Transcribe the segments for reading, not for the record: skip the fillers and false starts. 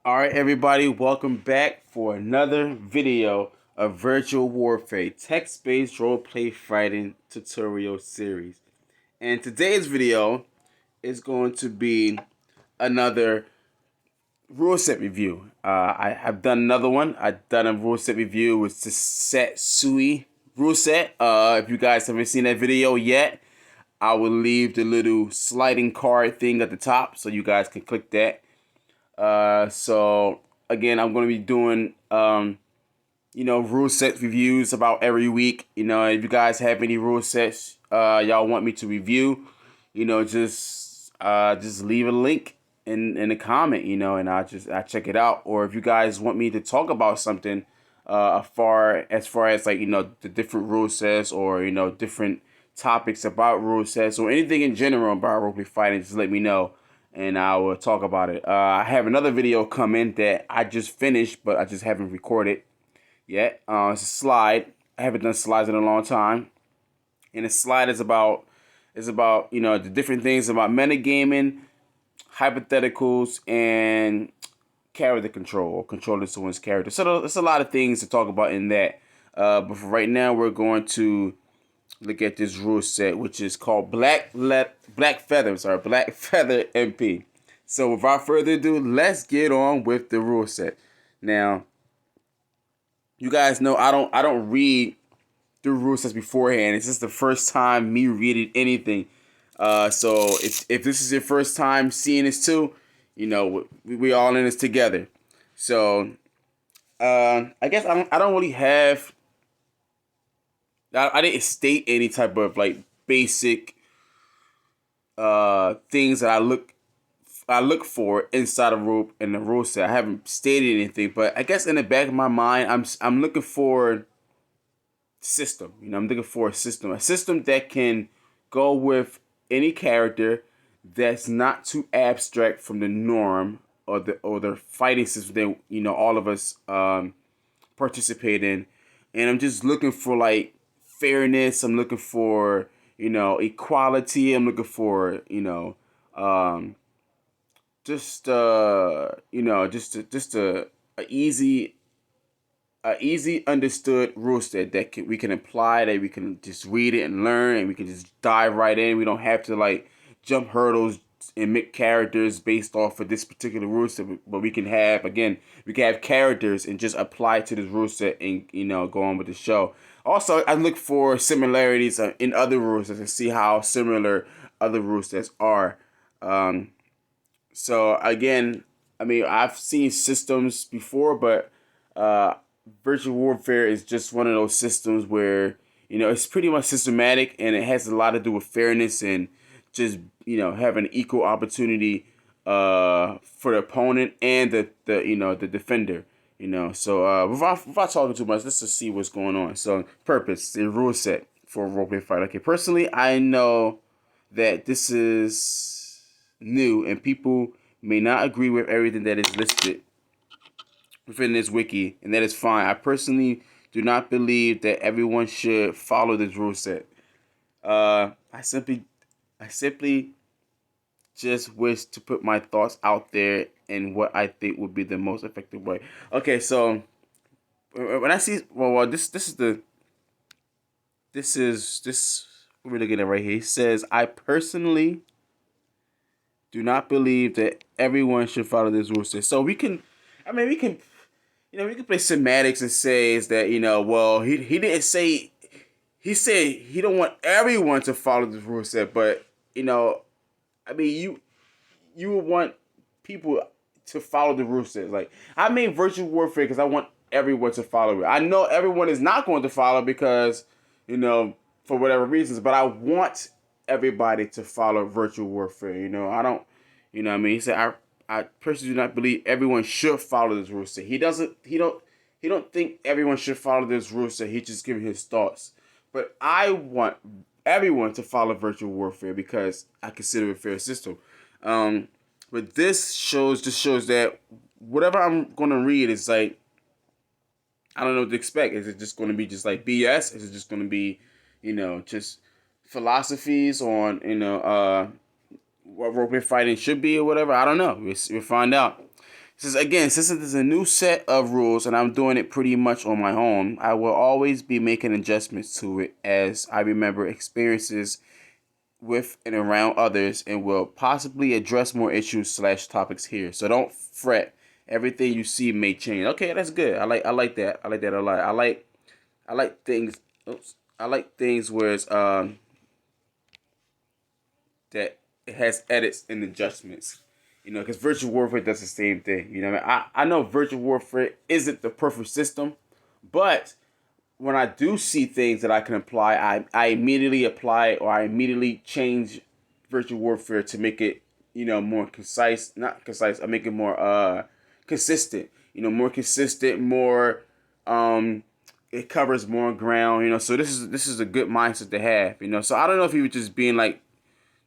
Alright everybody, welcome back for another video of Virtual Warfare text-based roleplay fighting tutorial series. And today's video is going to be another rule set review. I have done another one. I've done a rule set review with the Set Sui rule set. If you guys haven't seen that video yet, I will leave the little sliding card thing at the top so you guys can click that. So again, I'm going to be doing, rule set reviews about every week. If you guys have any rule sets, y'all want me to review, just leave a link in the comment, and I check it out. Or if you guys want me to talk about something, as far as like, the different rule sets or, different topics about rule sets or anything in general about roleplay fighting, just let me know and I will talk about it. I have another video coming that I just finished, but I just haven't recorded yet. It's a slide. I haven't done slides in a long time, and the slide is about the different things about metagaming, hypotheticals, and character control or controlling someone's character. So there's a lot of things to talk about in that. But for right now, we're going to look at this rule set, which is called Black Feather MP. So without further ado, let's get on with the rule set. Now, you guys know I don't read the rule sets beforehand. It's just the first time me reading anything. So if this is your first time seeing this too, we all in this together. So I guess I don't really have. I didn't state any type of like basic things that I look for inside a rule in the rule set. I haven't stated anything, but I guess in the back of my mind, I'm looking for system. I'm looking for a system that can go with any character that's not too abstract from the norm or the fighting system that all of us participate in. And I'm just looking for like fairness. I'm looking for equality. I'm looking for just a easy understood rule set that we can apply, that we can just read it and learn, and we can just dive right in. We don't have to like jump hurdles and make characters based off of this particular rule set, but we can have characters and just apply to this rule set and go on with the show. Also, I look for similarities in other rule sets and see how similar other rule sets are. So again, I mean, I've seen systems before, but Virtual Warfare is just one of those systems where it's pretty much systematic, and it has a lot to do with fairness and just having equal opportunity for the opponent and the defender. So without talking too much, let's just see what's going on. So purpose, the rule set for a roleplay fight. Okay, personally, I know that this is new and people may not agree with everything that is listed within this wiki, and that is fine. I personally do not believe that everyone should follow this rule set. I simply just wish to put my thoughts out there and what I think would be the most effective way. Okay, so when I see this we're looking at right here. He says, I personally do not believe that everyone should follow this rule set. So we can play semantics and say is that well, he didn't say, he said he don't want everyone to follow this rule set, but you would want people to follow the rule set. Like, I made Virtual Warfare because I want everyone to follow it. I know everyone is not going to follow because, for whatever reasons, but I want everybody to follow Virtual Warfare. I don't, he said, I personally do not believe everyone should follow this rule set. He don't think everyone should follow this rule set. He's just giving his thoughts. But I want everyone to follow Virtual Warfare because I consider it a fair system. But this shows that whatever I'm going to read is like, I don't know what to expect. Is it just going to be just like BS? Is it just going to be, just philosophies on, what roleplay fighting should be or whatever? I don't know. We'll find out. Since it is a new set of rules and I'm doing it pretty much on my own, I will always be making adjustments to it as I remember experiences with and around others and will possibly address more issues slash topics here. So don't fret. Everything you see may change. Okay, that's good. I like that. I like that a lot. I like things. Oops. I like things where it's that it has edits and adjustments. Because virtual warfare does the same thing. I know virtual warfare isn't the perfect system, but when I do see things that I can apply, I immediately apply it or I immediately change virtual warfare to make it, more concise. Not concise. I make it more consistent. More consistent, more it covers more ground. So this is a good mindset to have. So I don't know if he was just being like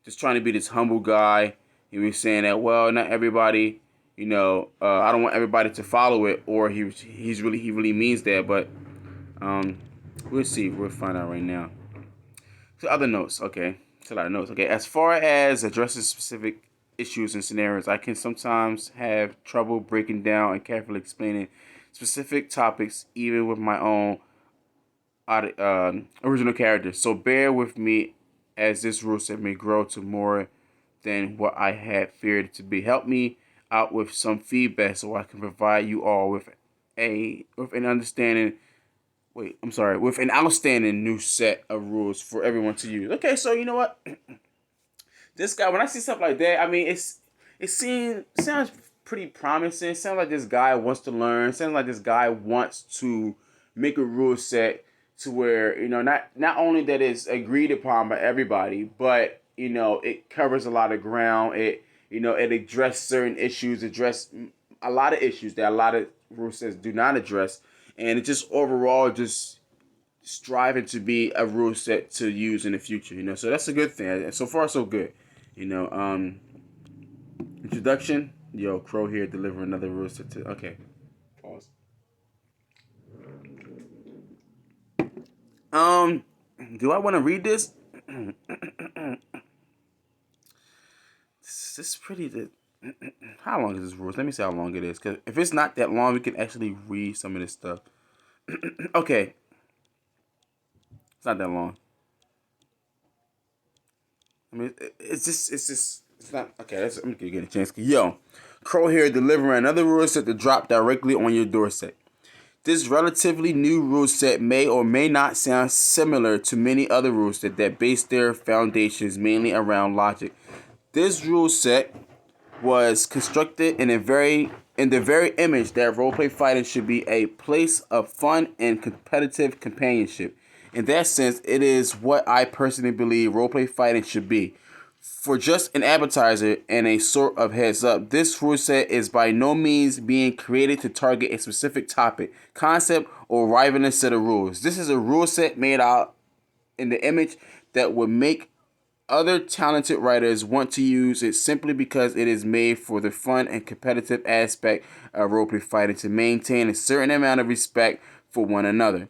just trying to be this humble guy. He was saying that, well, not everybody, I don't want everybody to follow it, or he really means that. But we'll see. We'll find out right now. So other notes, okay. It's a lot of notes. Okay, as far as addressing specific issues and scenarios, I can sometimes have trouble breaking down and carefully explaining specific topics, even with my own original characters. So bear with me as this rule set may grow to more than what I had feared it to be. Help me out with some feedback so I can provide you all with an understanding. Wait, I'm sorry, with an outstanding new set of rules for everyone to use. Okay, so you know what? This guy, when I see stuff like that, I mean, it sounds pretty promising. It sounds like this guy wants to learn. It sounds like this guy wants to make a rule set to where not only that it's agreed upon by everybody, but it covers a lot of ground. It addresses certain issues, address a lot of issues that a lot of rule sets do not address, and it just overall just striving to be a rule set to use in the future. So that's a good thing. So far, so good. You know, um, Introduction. Yo, Crow here deliver another rule set to. Okay, pause. Um, do I want to read this? This is pretty. How long is this rule? Let me see how long it is. Cause if it's not that long, we can actually read some of this stuff. Okay, it's not that long. I mean, it's not okay. I'm gonna get a chance. Yo, Crow here delivering another rule set to drop directly on your doorstep. This relatively new rule set may or may not sound similar to many other rules that base their foundations mainly around logic. This rule set was constructed in the very image that roleplay fighting should be a place of fun and competitive companionship. In that sense, it is what I personally believe roleplay fighting should be. For just an appetizer and a sort of heads up, this rule set is by no means being created to target a specific topic, concept, or rivaling set of rules. This is a rule set made out in the image that would make other talented writers want to use it simply because it is made for the fun and competitive aspect of roleplay fighting to maintain a certain amount of respect for one another.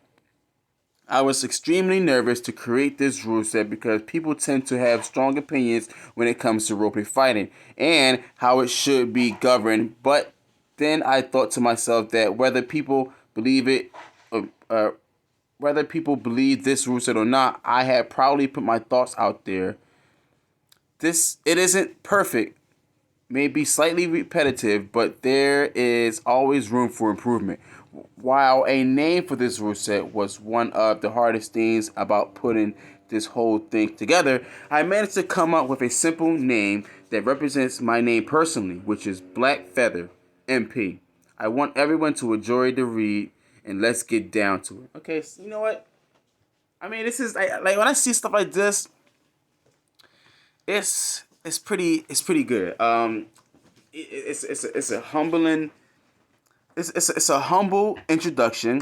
I was extremely nervous to create this rule set because people tend to have strong opinions when it comes to roleplay fighting and how it should be governed. But then I thought to myself that uh, uh, whether people believe this rule set or not, I had probably put my thoughts out there. It isn't perfect, may be slightly repetitive, but there is always room for improvement. While a name for this rule set was one of the hardest things about putting this whole thing together, I managed to come up with a simple name that represents my name personally, which is Black Feather, MP. I want everyone to enjoy the read, and let's get down to it. Okay, so you know what? I mean, this is like when I see stuff like this, it's pretty good. It's a humbling it's a humble introduction.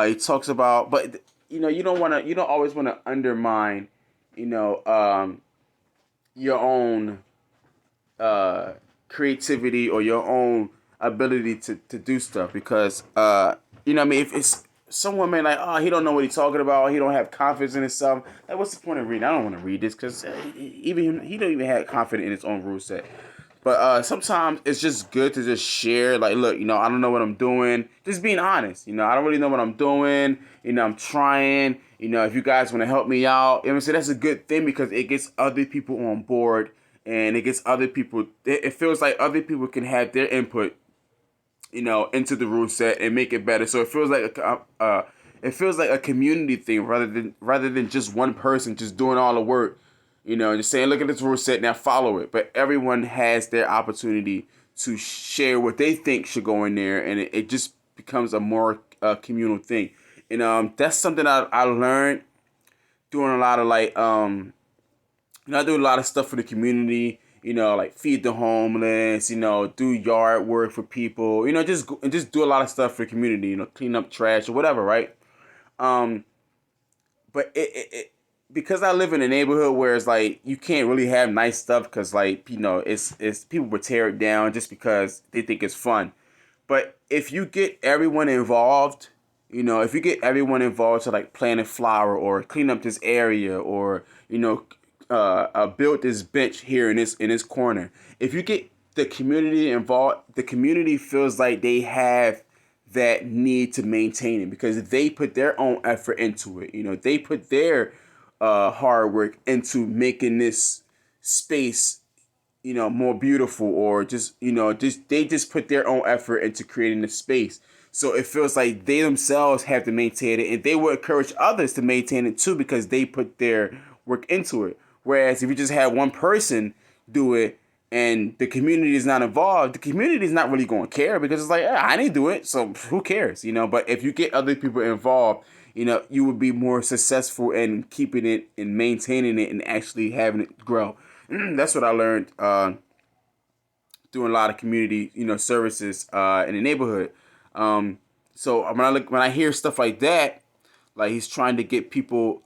He talks about, but you don't always want to undermine, you know, um, your own creativity or your own ability to do stuff because what I mean, if it's someone may like, oh, he don't know what he's talking about, he don't have confidence in himself, like what's the point of reading? I don't want to read this because even he don't even have confidence in his own rule set. But sometimes it's just good to just share. Like, look, I don't know what I'm doing. Just being honest. I don't really know what I'm doing. I'm trying. If you guys want to help me out, so that's a good thing because it gets other people on board, and it gets other people. It feels like other people can have their input, into the rule set and make it better. So it feels like a community thing rather than just one person just doing all the work. Just saying, look at this rule set, now follow it. But everyone has their opportunity to share what they think should go in there, and it just becomes a more communal thing. And that's something I learned doing a lot of I do a lot of stuff for the community. Like feed the homeless. Do yard work for people. Just do a lot of stuff for the community. Clean up trash or whatever, right? Um, but it because I live in a neighborhood where it's like you can't really have nice stuff because it's people would tear it down just because they think it's fun. But if you get everyone involved, if you get everyone involved to like plant a flower or clean up this area or build this bench here in this corner. If you get the community involved, the community feels like they have that need to maintain it because they put their own effort into it. They put their hard work into making this space more beautiful, or just they just put their own effort into creating the space. So it feels like they themselves have to maintain it, and they will encourage others to maintain it too because they put their work into it. Whereas if you just have one person do it and the community is not involved, the community is not really going to care because it's like, I didn't do it, so who cares, But if you get other people involved, you would be more successful in keeping it and maintaining it and actually having it grow. That's what I learned doing a lot of community, services in the neighborhood. So when I hear stuff like that, like he's trying to get people,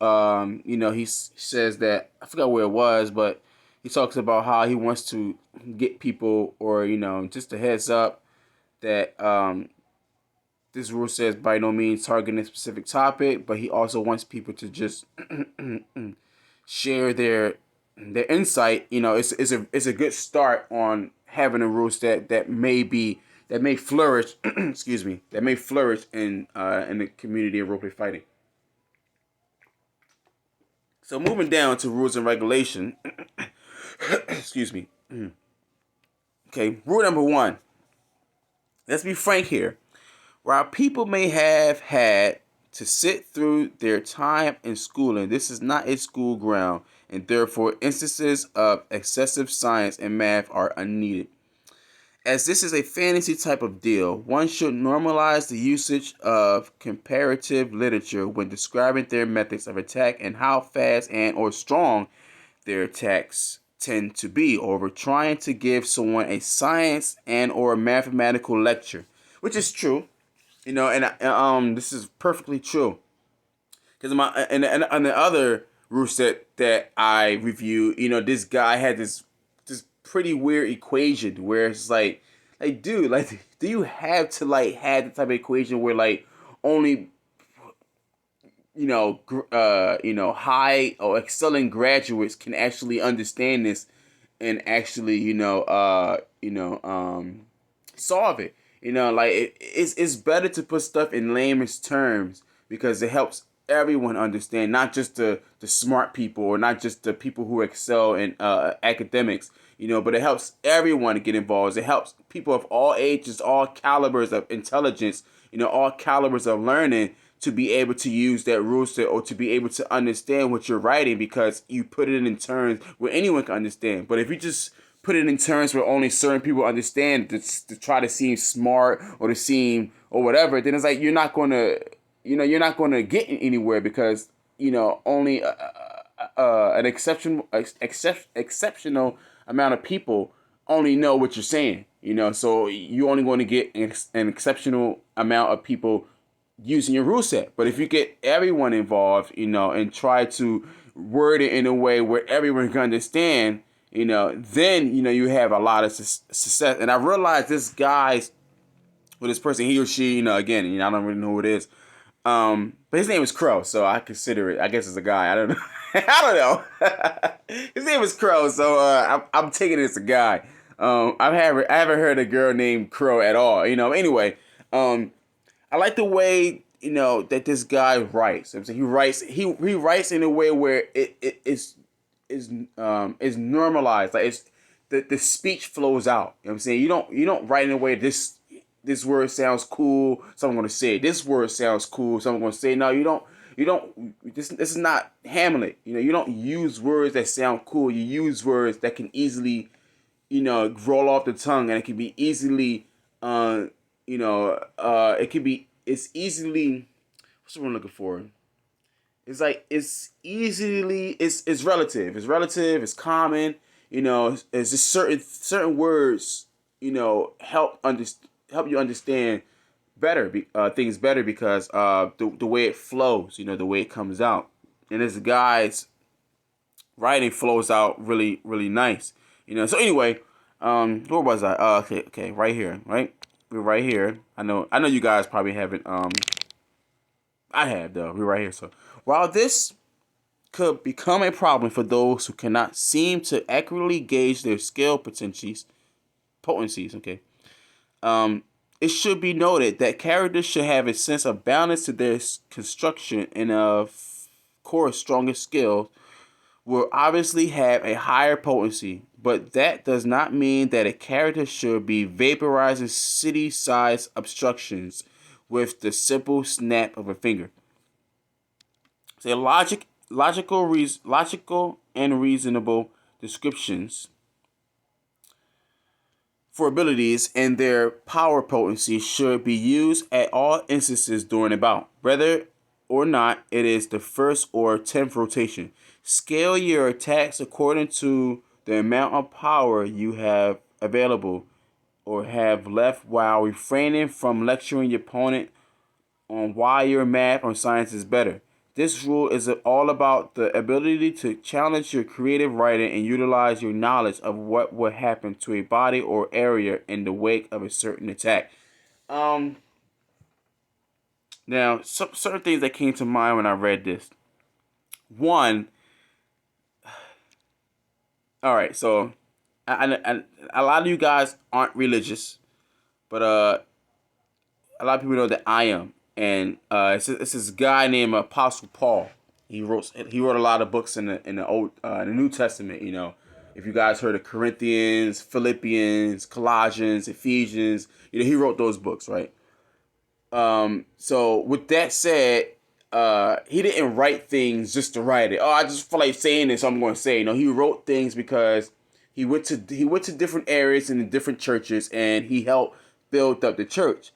he says that, I forgot where it was, but he talks about how he wants to get people, or just a heads up that this rule says by no means targeting a specific topic, but he also wants people to just share their insight. It's a good start on having a rule that may flourish. Excuse me, that may flourish in the community of roleplay fighting. So moving down to rules and regulation. Excuse me. Okay, rule number 1. Let's be frank here. While people may have had to sit through their time in schooling, this is not a school ground, and therefore instances of excessive science and math are unneeded. As this is a fantasy type of deal, one should normalize the usage of comparative literature when describing their methods of attack and how fast and or strong their attacks tend to be, over trying to give someone a science and or mathematical lecture, which is true, and this is perfectly true. Because and the other rule set that I reviewed, this guy had this pretty weird equation where it's like dude, like do you have to like have the type of equation where like only high or excelling graduates can actually understand this and actually solve it. Like it's better to put stuff in layman's terms because it helps everyone understand, not just the smart people or not just the people who excel in academics, but it helps everyone to get involved. It helps people of all ages, all calibers of intelligence, all calibers of learning to be able to use that rule set or to be able to understand what you're writing because you put it in terms where anyone can understand. But if you just put it in terms where only certain people understand to try to seem smart or to seem or whatever, then it's like you're not going to get anywhere because only an exceptional amount of people only know what you're saying. So you're only going to get an exceptional amount of people using your rule set. But if you get everyone involved, and try to word it in a way where everyone can understand, then you have a lot of success. And I realized this person, he or she, again, I don't really know who it is. But his name is Crow, so I consider it. I guess it's a guy. I don't know. I don't know. His name is Crow, so I'm taking it as a guy. I haven't heard a girl named Crow at all. Anyway, I like the way that this guy writes. I'm saying he writes in a way where is normalized. Like it's the speech flows out. You know what I'm saying? You don't write in a way this word sounds cool, so I'm gonna say it. This word sounds cool, so I'm gonna say it. No, you don't this is not Hamlet. You don't use words that sound cool. You use words that can easily, roll off the tongue, and it can be easily it's easily, what's the word I'm looking for? It's like it's relative. It's relative. It's common. It's just certain words. Help you understand better. Things better because the way it flows. The way it comes out. And this guy's writing flows out really really nice. So anyway, where was I? Okay, right here, right. We're right here. I know you guys probably haven't. I have though. We're right here. So while this could become a problem for those who cannot seem to accurately gauge their skill potencies. Okay. It should be noted that characters should have a sense of balance to their construction, and of course, stronger skills will obviously have a higher potency, but that does not mean that a character should be vaporizing city-sized obstructions with the simple snap of a finger. So logical and reasonable descriptions for abilities and their power potency should be used at all instances during a bout, whether or not it is the first or 10th rotation. Scale your attacks according to the amount of power you have available or have left, while refraining from lecturing your opponent on why your math or science is better. This rule is all about the ability to challenge your creative writing and utilize your knowledge of what would happen to a body or area in the wake of a certain attack. Now, certain things that came to mind when I read this. One, all right, so I a lot of you guys aren't religious, but a lot of people know that I am, and it's this guy named Apostle Paul. He wrote a lot of books in the New Testament. If you guys heard of Corinthians, Philippians, Colossians, Ephesians, he wrote those books, right? So with that said, he didn't write things just to write it. Oh, I just feel like saying this, so I'm going to say. He wrote things because he went to different areas and in different churches, and he helped build up the church.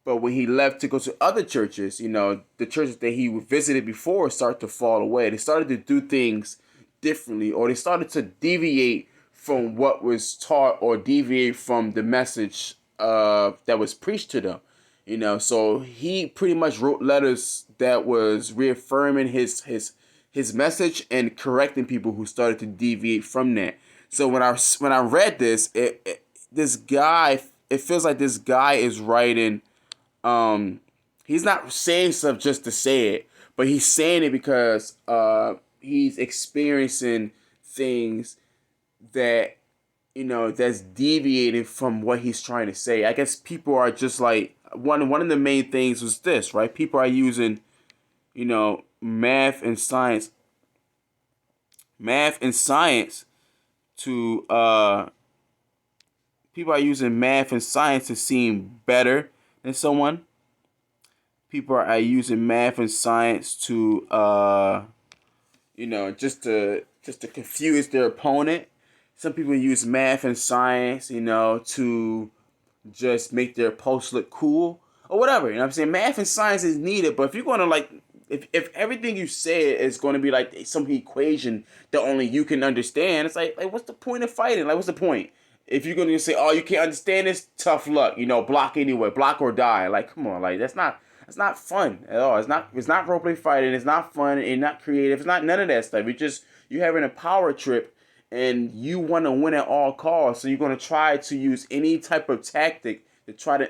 But when he left to go to other churches, the churches that he visited before started to fall away. They started to do things differently, or they started to deviate from what was taught, or deviate from the message that was preached to them. So he pretty much wrote letters that was reaffirming his message and correcting people who started to deviate from that. So when I read this, this guy, it feels like this guy is writing. He's not saying stuff just to say it, but he's saying it because he's experiencing things that that's deviating from what he's trying to say. I guess people are just like one of the main things was this, right? People are using math and science to people are using math and science to seem better than someone. People are using math and science to just to confuse their opponent. Some people use math and science, to just make their post look cool or whatever. You know what I'm saying? Math and science is needed, but if you're going to if everything you say is going to be like some equation that only you can understand, it's like what's the point of fighting? Like, what's the point? If you're going to say, oh, you can't understand this, tough luck, block anyway, block or die. Like, come on, like that's not fun at all. It's not roleplay fighting. It's not fun. It's not creative. It's not none of that stuff. You're having a power trip, and you want to win at all costs. So you're going to try to use any type of tactic to try to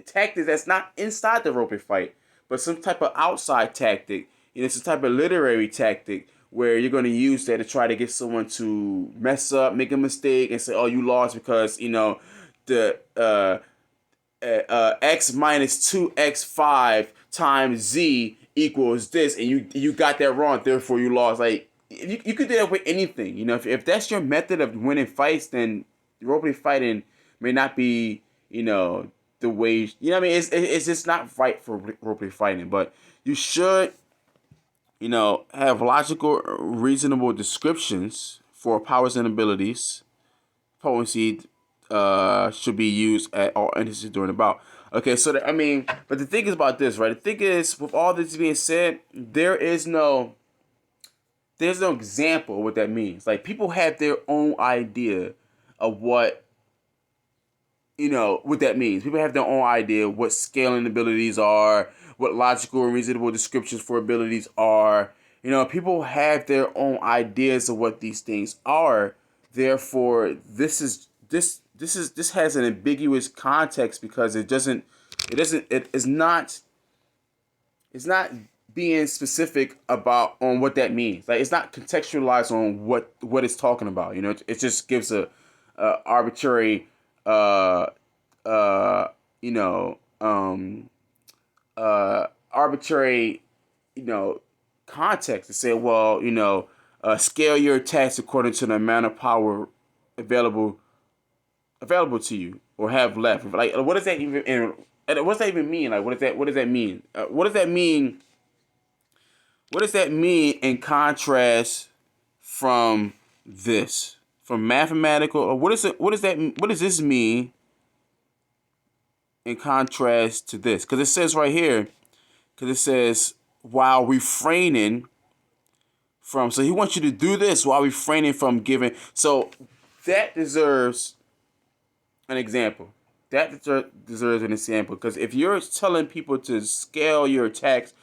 tactics that's not inside the roleplay fight, but some type of outside tactic. Some type of literary tactic where you're going to use that to try to get someone to mess up, make a mistake, and say, "Oh, you lost because the x minus 2x5 times z equals this, and you got that wrong, therefore you lost." Like, you could do that with anything. If that's your method of winning fights, then roleplay fighting may not be the way what I mean. It's just not right for roleplay fighting, but you should have logical, reasonable descriptions for powers and abilities. Potency should be used at all instances during the bout. Okay, so but the thing is about this, right? The thing is, with all this being said, there's no example of what that means. Like, people have their own idea of what what that means. People have their own idea of what scaling abilities are, what logical and reasonable descriptions for abilities are. People have their own ideas of what these things are. Therefore, this has an ambiguous context because it's not being specific on what that means. Like, it's not contextualized on what it's talking about. It just gives a arbitrary uh uh you know arbitrary context to say, well, scale your attacks according to the amount of power available to you or have left. Like, what does that even mean? Like, what does that mean? What does that mean? What does that mean in contrast from this? From mathematical, or what does this mean in contrast to this? Because it says right here, while refraining from, so he wants you to do this while refraining from giving. So that deserves an example. That deserves an example. Because if you're telling people to scale your attacks,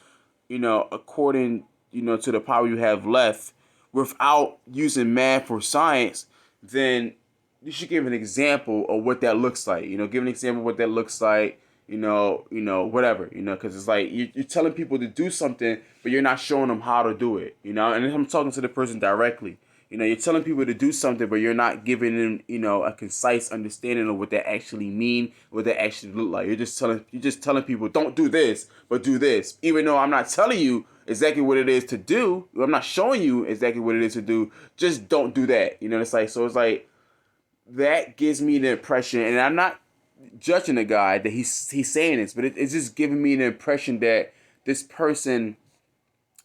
according, to the power you have left, without using math or science, then you should give an example of what that looks like. Give an example of what that looks like. Whatever. Because it's like you're telling people to do something, but you're not showing them how to do it. And I'm talking to the person directly. You're telling people to do something, but you're not giving them, a concise understanding of what that actually mean, what that actually look like. You're just telling people, don't do this, but do this. Even though I'm not telling you exactly what it is to do, I'm not showing you exactly what it is to do. Just don't do that. It's like, so it's like that gives me the impression, and I'm not judging the guy that he's saying this, but it's just giving me the impression that this person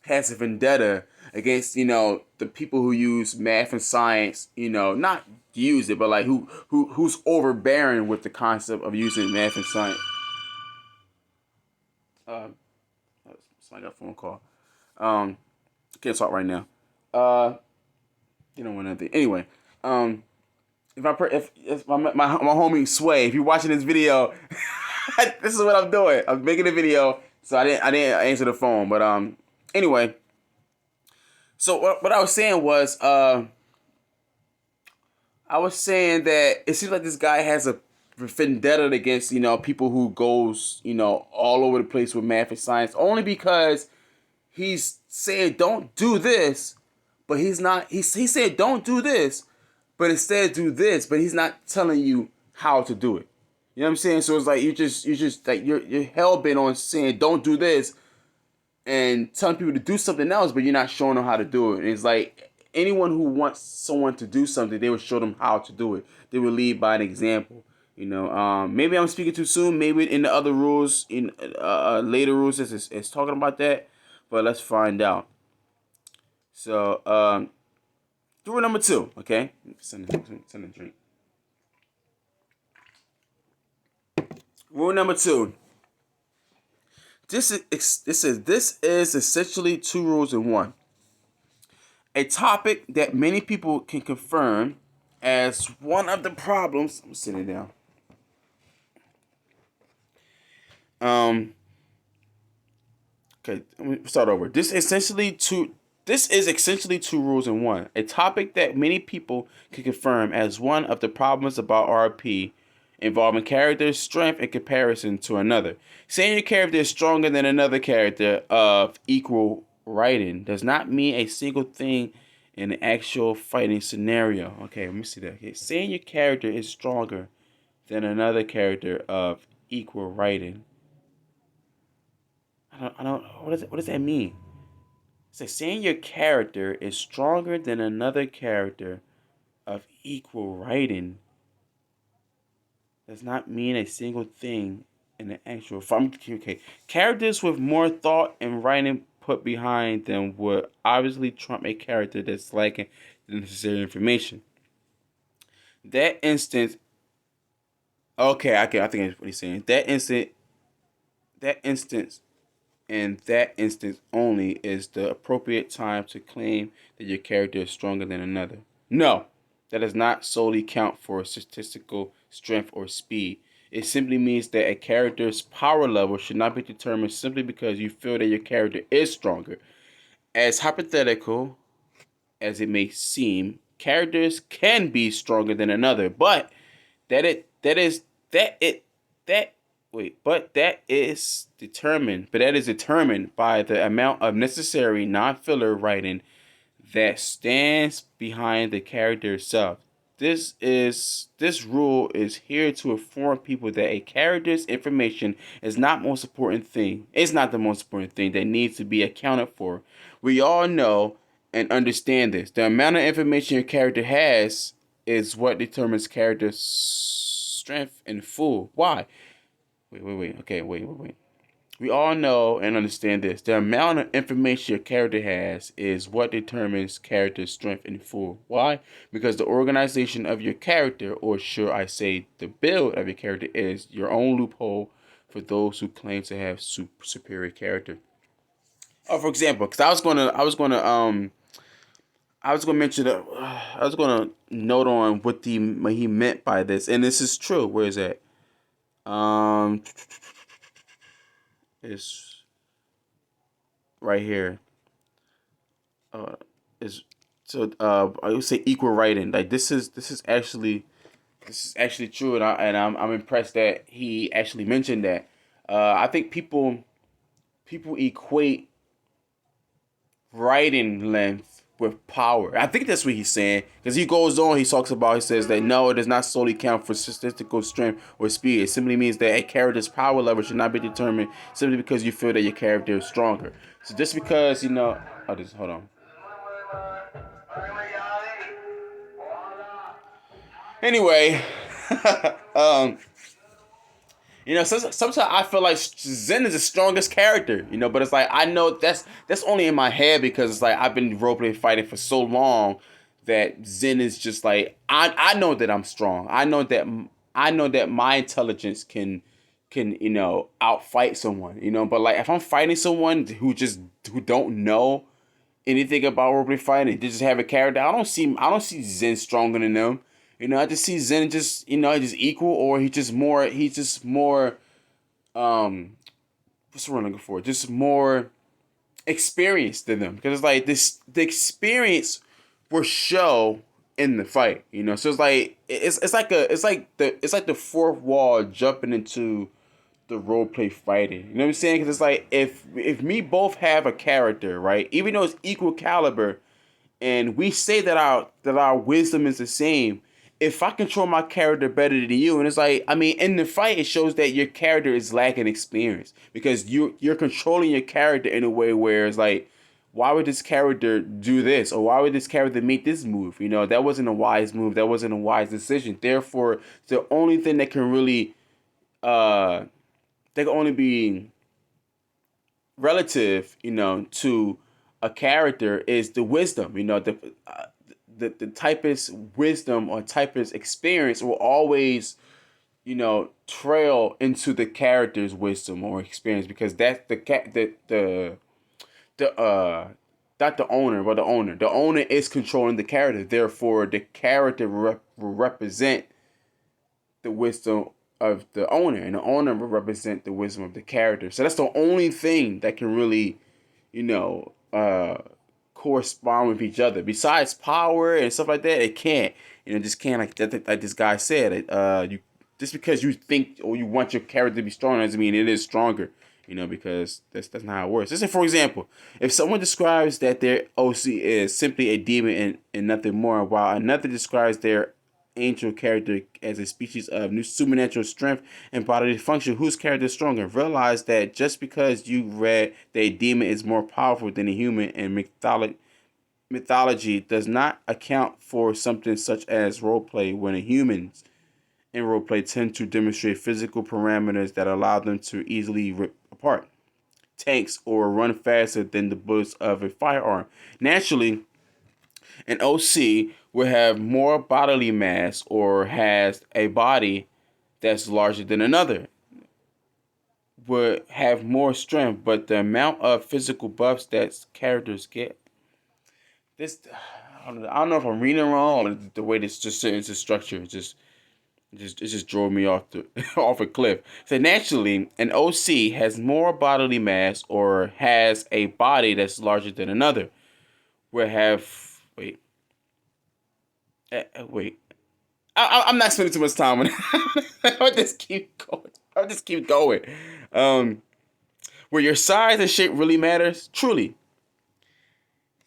has a vendetta against the people who use math and science, not use it, but like who's overbearing with the concept of using math and science. I got a phone call. Can't talk right now. You don't want anything. Anyway, if my homie Sway, if you're watching this video, this is what I'm doing. I'm making a video, so I didn't answer the phone, but anyway. So what I was saying was, I was saying that it seems like this guy has a vendetta against people who goes all over the place with math and science, only because he's saying don't do this, but he's not. He said don't do this, but instead do this, but he's not telling you how to do it. You know what I'm saying? So it's like you're just like you're hell bent on saying don't do this, and telling people to do something else, but you're not showing them how to do it. And it's like anyone who wants someone to do something, they would show them how to do it. They would lead by an example. Maybe I'm speaking too soon. Maybe in the other rules, in later rules, it's talking about that. But let's find out. So, rule number 2. Okay, send a drink. Rule number 2. This is essentially 2 rules in 1. A topic that many people can confirm as one of the problems. I'm sitting down. Okay, let me start over. This is essentially 2 rules in 1. A topic that many people can confirm as one of the problems about RP involving character's strength in comparison to another. Saying your character is stronger than another character of equal writing does not mean a single thing in an actual fighting scenario. Okay, let me see that. Okay, saying your character is stronger than another character of equal writing. I don't. What does that mean? It's like saying your character is stronger than another character of equal writing does not mean a single thing in the actual. Okay, characters with more thought and writing put behind them would obviously trump a character that's lacking the necessary information. That instance, okay, I think that's what he's saying. That instance, and that instance only is the appropriate time to claim that your character is stronger than another. No, that does not solely count for statistical strength or speed. It simply means that a character's power level should not be determined simply because you feel that your character is stronger. As hypothetical as it may seem, characters can be stronger than another, but that it that is that it that wait, but that is determined by the amount of necessary non-filler writing that stands behind the character itself. This rule is here to inform people that a character's information is not most important thing. It's not the most important thing that needs to be accounted for. We all know and understand this. The amount of information your character has is what determines character's strength in full. Why? Wait. Okay, wait. We all know and understand this. The amount of information your character has is what determines character strength in full. Why? Because the organization of your character, or should I say the build of your character, is your own loophole for those who claim to have superior character. Oh, for example, because I was gonna mention I was gonna note on what he meant by this, and this is true. Where is that? Um, it's right here. uh, is I would say equal writing. Like this is actually true, and I'm impressed that he actually mentioned that. I think people equate writing length with power. I think that's what he's saying because he goes on. He says that no, it does not solely count for statistical strength or speed. It simply means that a character's power level should not be determined simply because you feel that your character is stronger. So just because oh, just hold on. Anyway, um, sometimes I feel like Zen is the strongest character, but it's like I know that's only in my head because it's like I've been roleplay fighting for so long that Zen is just like I know that I'm strong. I know that my intelligence can outfight someone, but like if I'm fighting someone who don't know anything about roleplay fighting, they just have a character. I don't see Zen stronger than them. I just see Zen just just equal, or he's just more what's the word I'm looking for? Just more experienced than them. Because it's like the experience will show in the fight, So it's like it's like the fourth wall jumping into the role play fighting. You know what I'm saying? Because it's like if me both have a character, right? Even though it's equal caliber, and we say that our wisdom is the same. If I control my character better than you, and it's like I mean, in the fight, it shows that your character is lacking experience because you're controlling your character in a way where it's like, why would this character do this, or why would this character make this move? That wasn't a wise move. That wasn't a wise decision. Therefore, the only thing that can really they can only be relative, to a character is the wisdom. The typist wisdom or typist experience will always, trail into the character's wisdom or experience because that's the not the owner, but the owner. The owner is controlling the character. Therefore, the character will represent the wisdom of the owner, and the owner will represent the wisdom of the character. So that's the only thing that can really, you know, uh, correspond with each other. Besides power and stuff like that, it can't. Just can't like this guy said. You just because you think or you want your character to be stronger doesn't mean it is stronger. because that's not how it works. Let's say, for example, if someone describes that their OC is simply a demon and nothing more, while another describes their angel character as a species of new supernatural strength and bodily function, whose character is stronger? Realize that just because you read that a demon is more powerful than a human in mythology does not account for something such as roleplay when humans in roleplay tend to demonstrate physical parameters that allow them to easily rip apart tanks or run faster than the bullets of a firearm. Naturally, an OC will have more bodily mass or has a body that's larger than another, would have more strength, but the amount of physical buffs that characters get, this I don't know if I'm reading it wrong or the way this just sentence is structured. It just drove me off the off a cliff. So naturally, an OC has more bodily mass or has a body that's larger than another. Will have wait. I'm not spending too much time on it. I'll just keep going. I'll just keep going. Um, where your size and shape really matters, truly.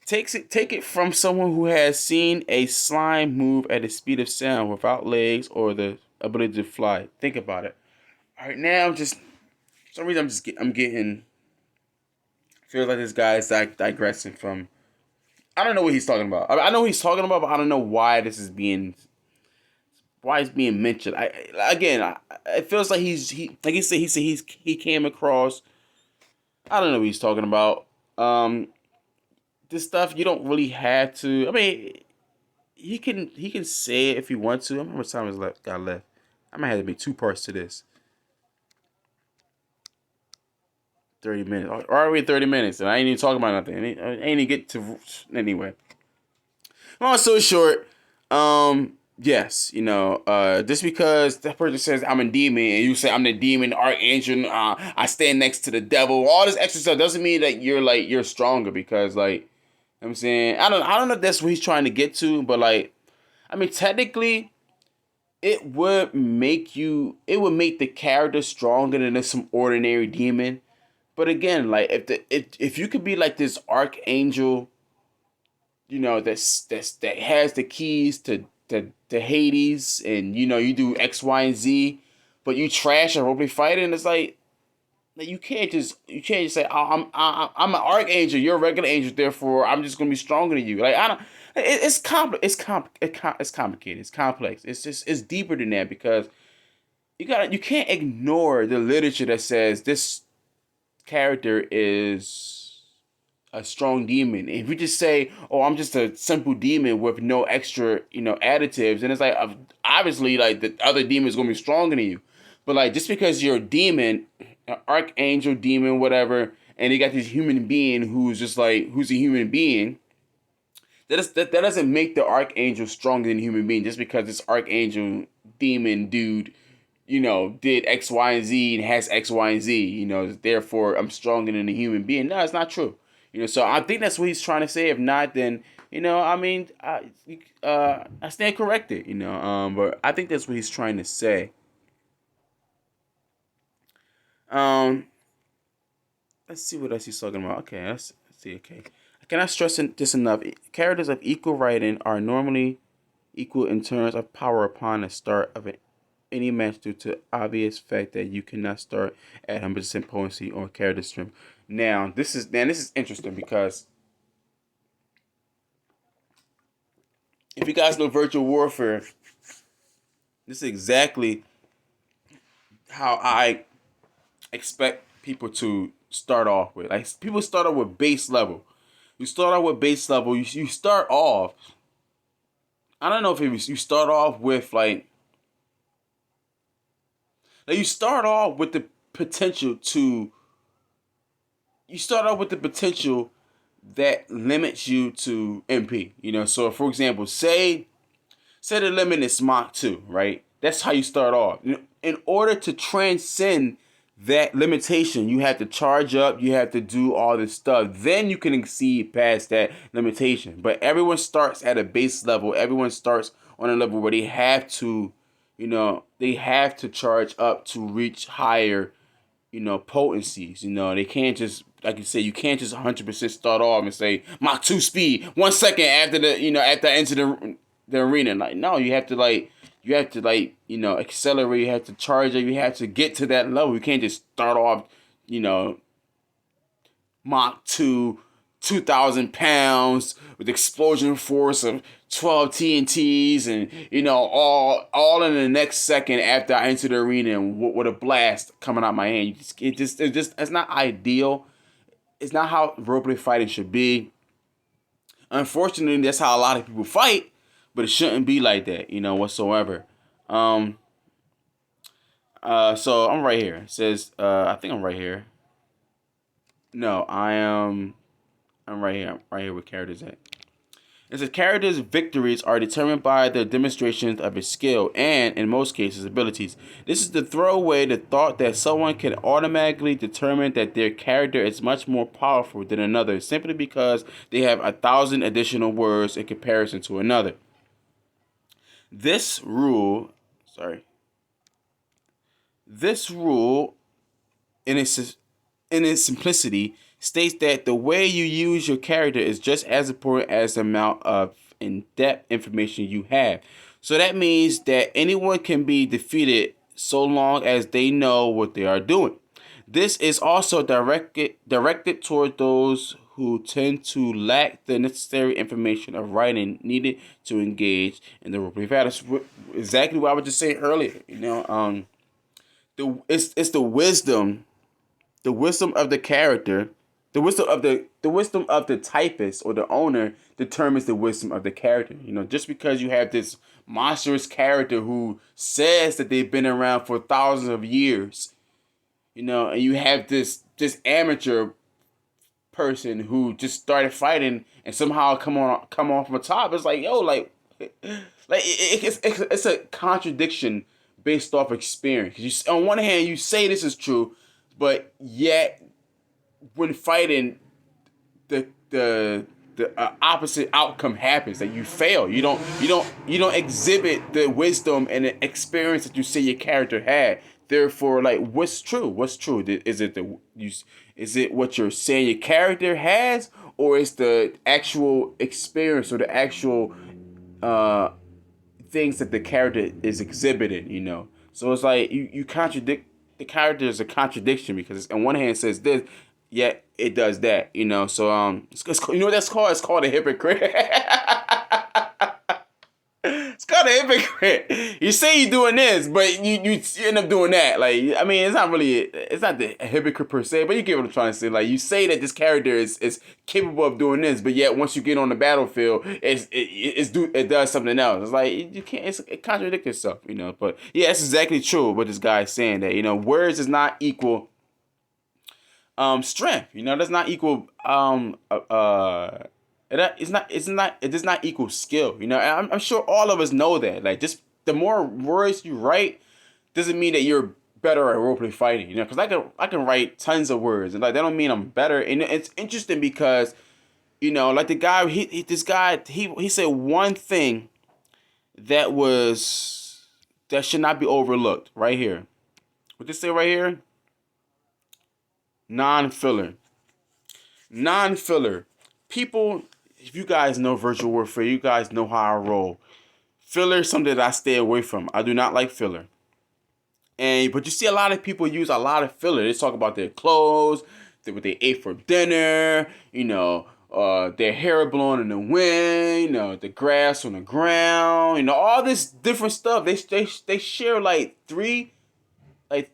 Take it from someone who has seen a slime move at the speed of sound without legs or the ability to fly. Think about it. All right, now I'm just for some reason I'm getting feels like this guy is digressing from. I don't know what he's talking about. I know what he's talking about, but I don't know why this is why it's being mentioned. It feels like he like he said he came across. I don't know what he's talking about. This stuff you don't really have to. I mean, he can say it if he wants to. I don't know how much time is got left. I might have to make two parts to this. 30 minutes. Already 30 minutes, and I ain't even talking about nothing. I ain't even get to anyway. Long story short, yes, just because that person says I'm a demon and you say I'm the demon archangel, I stand next to the devil, all this extra stuff doesn't mean that you're stronger because I'm saying I don't know if that's what he's trying to get to, but I mean technically it would make the character stronger than just some ordinary demon. But again, if you could be like this archangel, that has the keys to Hades, and you do X, Y, and Z, but you trash a roleplay fighter, and it's like you can't just say, oh, I'm an archangel, you're a regular angel, therefore I'm just gonna be stronger than you. Like I don't. It's complicated. It's complex. It's deeper than that because you can't ignore the literature that says this character is a strong demon. If you just say, "Oh, I'm just a simple demon with no extra, additives," and it's like obviously, like the other demon is gonna be stronger than you. But just because you're a demon, an archangel demon, whatever, and you got this human being who's a human being, that doesn't make the archangel stronger than a human being just because this archangel demon dude did X, Y, and Z and has X, Y, and Z, therefore I'm stronger than a human being. No, it's not true. So I think that's what he's trying to say. If not, then, I mean, I stand corrected, but I think that's what he's trying to say. Um, let's see what else he's talking about. Okay, let's see. Okay. I cannot stress this enough. Characters of equal writing are normally equal in terms of power upon the start of any match due to obvious fact that you cannot start at 100% potency or character strength. Now, this is interesting because if you guys know Virtual Warfare, this is exactly how I expect people to start off with. Like people start off with base level. You start off with base level. You start off. I don't know if you start off with you start off with the potential to. You start off with the potential that limits you to MP. So for example, say the limit is Mach 2, right? That's how you start off. In order to transcend that limitation, you have to charge up, you have to do all this stuff. Then you can exceed past that limitation. But everyone starts at a base level. Everyone starts on a level where they have to charge up to reach higher potencies. They can't just, like you say, you can't just 100% start off and say Mach 2 speed 1 second after after I enter the arena. Like, no, you have to accelerate. You have to charge it. You have to get to that level. You can't just start off, you know, Mach 2, 2,000 pounds with explosion force of 12 TNTs, and all in the next second after I enter the arena, and with a blast coming out my hand. It's not ideal. It's not how roleplay fighting should be. Unfortunately, that's how a lot of people fight, but it shouldn't be like that, whatsoever. Um. So I'm right here. It says, I think I'm right here. No, I'm right here. I'm right here with characters at. It says characters' victories are determined by the demonstrations of his skill and, in most cases, abilities. This is to throw away the thought that someone can automatically determine that their character is much more powerful than another simply because they have 1,000 additional words in comparison to another. This rule, this rule, in its simplicity, states that the way you use your character is just as important as the amount of in-depth information you have. So that means that anyone can be defeated so long as they know what they are doing. This is also directed toward those who tend to lack the necessary information of writing needed to engage in the roleplay battle. That's exactly what I was just saying earlier. It's the wisdom of the character, the wisdom of the typist or the owner determines the wisdom of the character. Just because you have this monstrous character who says that they've been around for thousands of years, and you have this amateur person who just started fighting and somehow come off from the top. It's like, yo, it's a contradiction based off experience. 'Cause on one hand, you say this is true, but yet when fighting, the opposite outcome happens. That you fail. You don't exhibit the wisdom and the experience that you say your character had. Therefore, like, what's true? What's true? Is it what you're saying your character has, or is the actual experience or the actual things that the character is exhibiting? So it's like you contradict the character. Is a contradiction because on one hand it says this, yet it does that. So you know what that's called? It's called a hypocrite. It's called a hypocrite. You say you're doing this, but you end up doing that. Like, I mean, it's not the hypocrite per se, but you get what I'm trying to say. Like, you say that this character is capable of doing this, but yet once you get on the battlefield, it does something else. It's like you can't. It contradicts itself, But yeah, it's exactly true what this guy is saying, that words does not equal strength. Does not equal it does not equal skill. And I'm sure all of us know that. Like, just the more words you write doesn't mean that you're better at roleplay fighting. Because I can write tons of words, and like that don't mean I'm better. And it's interesting because like the guy he said one thing that should not be overlooked right here. What they say right here? Non-filler. Non-filler. People, if you guys know virtual warfare, you guys know how I roll. Filler is something that I stay away from. I do not like filler. But you see a lot of people use a lot of filler. They talk about their clothes, what they ate for dinner, their hair blowing in the wind, the grass on the ground, all this different stuff. They share like three, I'd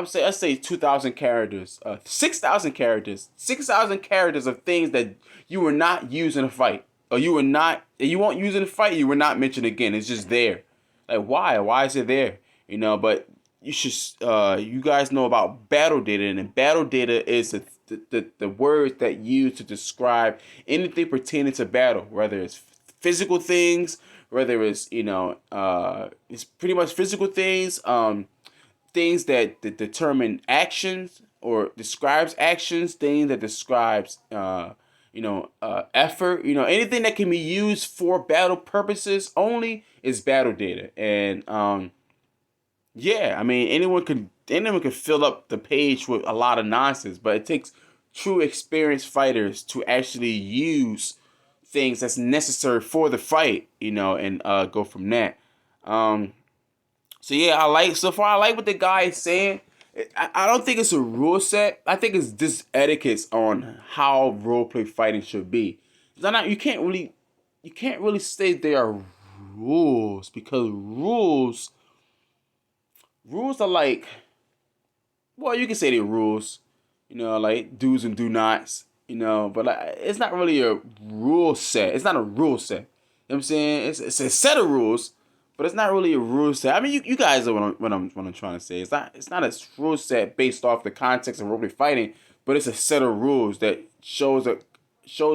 say 2,000 characters, 6,000 characters, 6,000 characters of things that you were not using in a fight, or you won't use in a fight. You were not mentioned again. It's just there. Like, why? Why is it there? But you should, you guys know about battle data, and battle data is the words that used to describe anything pertaining to battle, whether it's physical things, whether it's it's pretty much physical things. Things that determine actions or describes actions, things that describes effort, anything that can be used for battle purposes only is battle data. And yeah, I mean, anyone can anyone can fill up the page with a lot of nonsense, but it takes true experienced fighters to actually use things that's necessary for the fight, and go from that. Um, so yeah, I like what the guy is saying. I don't think it's a rule set. I think it's just etiquettes on how role play fighting should be. Not, you can't really say they are rules because rules are like, well, you can say they're rules, like do's and do nots, but like, it's not really a rule set. It's not a rule set. You know what I'm saying? It's a set of rules, but it's not really a rule set. I mean, you guys know what I'm trying to say. It's not a rule set based off the context of role fighting, but it's a set of rules that shows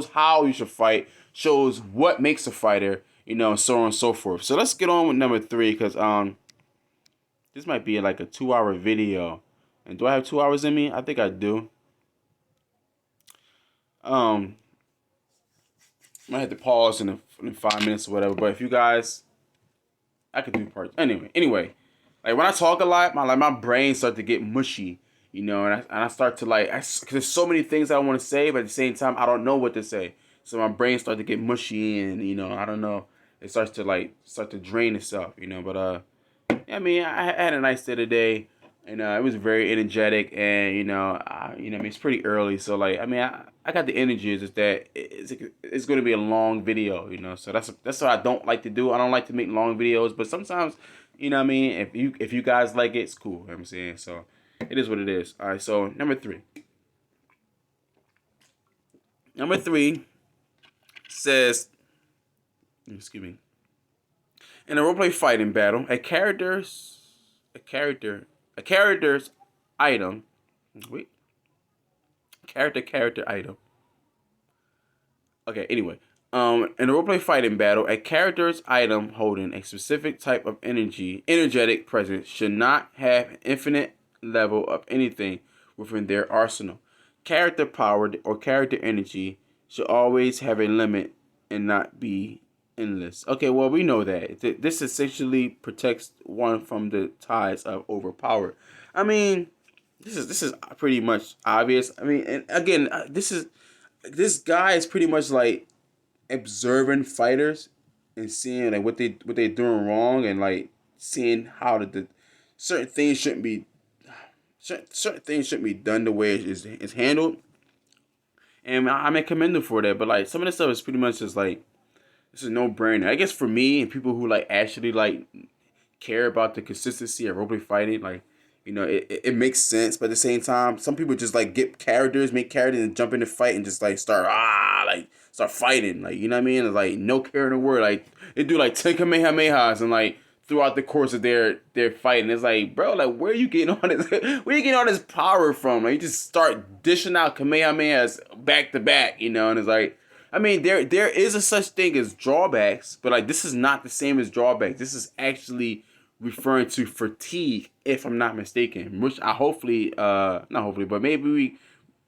how you should fight, shows what makes a fighter, so on and so forth. So let's get on with number 3, because this might be like a 2-hour video. And do I have 2 hours in me? I think I do. Might have to pause in 5 minutes or whatever. But if you guys, I could do parts anyway. Like when I talk a lot, my brain starts to get mushy, and I start to because there's so many things I want to say, but at the same time I don't know what to say. So my brain starts to get mushy, and I don't know. It starts to drain itself, But yeah, I mean, I had a nice day today. And it was very energetic, and I mean, it's pretty early, so like, I mean, I got the energy. It's just that it's going to be a long video, So that's what I don't like to do. I don't like to make long videos, but sometimes, what I mean, if you guys like it, it's cool. You know what I'm saying, so it is what it is. All right, so number 3. Number 3 says, excuse me, in a roleplay fighting battle, a character's item. Wait. Character item. Okay, anyway. In a roleplay fighting battle, a character's item holding a specific type of energetic presence should not have an infinite level of anything within their arsenal. Character power or character energy should always have a limit and not be endless. Okay, well, we know that. This essentially protects one from the ties of overpowered. I mean, this is pretty much obvious. I mean, and again, this guy is pretty much like observing fighters and seeing like what they're doing wrong, and like seeing how certain things shouldn't be done the way it's handled. And I may commend him for that, but like some of this stuff is pretty much just like, this is no brainer. I guess for me and people who like actually like care about the consistency of roleplay fighting, like, it makes sense. But at the same time, some people just like make characters, and jump in the fight and just like start fighting, like, you know what I mean? It's like no care in the world. Like they do like 10 kamehamehas and like throughout the course of their fighting. It's like, bro, like where are you getting all this? Where are you getting all this power from? Like you just start dishing out kamehamehas back to back, and it's like, I mean, there is a such thing as drawbacks, but like this is not the same as drawbacks. This is actually referring to fatigue, if I'm not mistaken. Which I hopefully, not hopefully, but maybe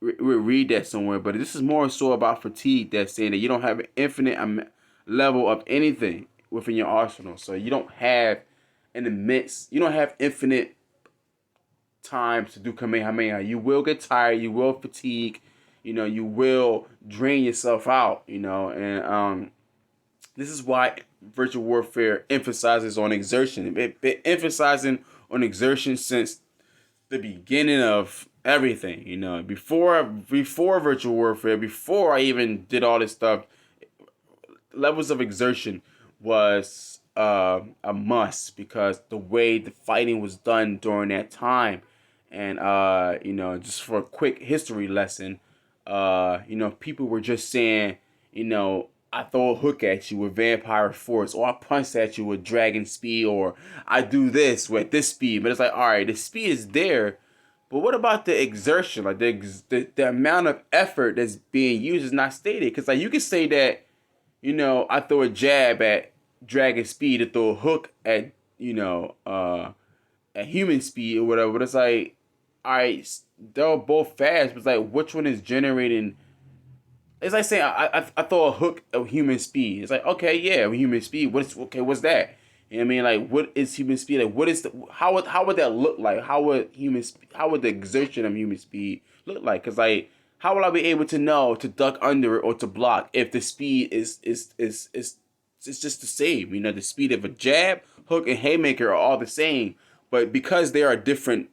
we read that somewhere. But this is more so about fatigue. That's saying that you don't have an infinite level of anything within your arsenal. So you don't have you don't have infinite times to do Kamehameha. You will get tired. You will fatigue. You will drain yourself out, and this is why virtual warfare emphasizes on exertion. It emphasizing on exertion since the beginning of everything, before virtual warfare, before I even did all this stuff, levels of exertion was a must, because the way the fighting was done during that time. And just for a quick history lesson, people were just saying, I throw a hook at you with vampire force, or I punch at you with dragon speed, or I do this with this speed. But it's like, all right, the speed is there, but what about the exertion? Like the amount of effort that's being used is not stated. Because like you could say that, I throw a jab at dragon speed, to throw a hook at at human speed or whatever. But it's like, all right, they're both fast, but it's like, which one is generating? It's like saying I throw a hook of human speed. It's like, okay, yeah, human speed. What's that? You know what I mean? Like, what is human speed? Like, what is the how would that look like? How would the exertion of human speed look like? Because like, how will I be able to know to duck under it or to block if the speed is it's just the same? You know, the speed of a jab, hook, and haymaker are all the same, but because they are different,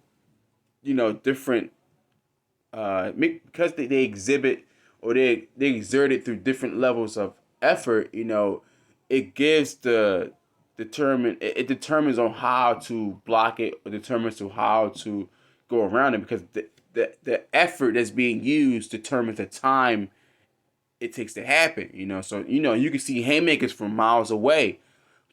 different because they exhibit or they exert it through different levels of effort, it gives it determines on how to block it or determines to how to go around it because the effort that's being used determines the time it takes to happen, so you can see haymakers from miles away,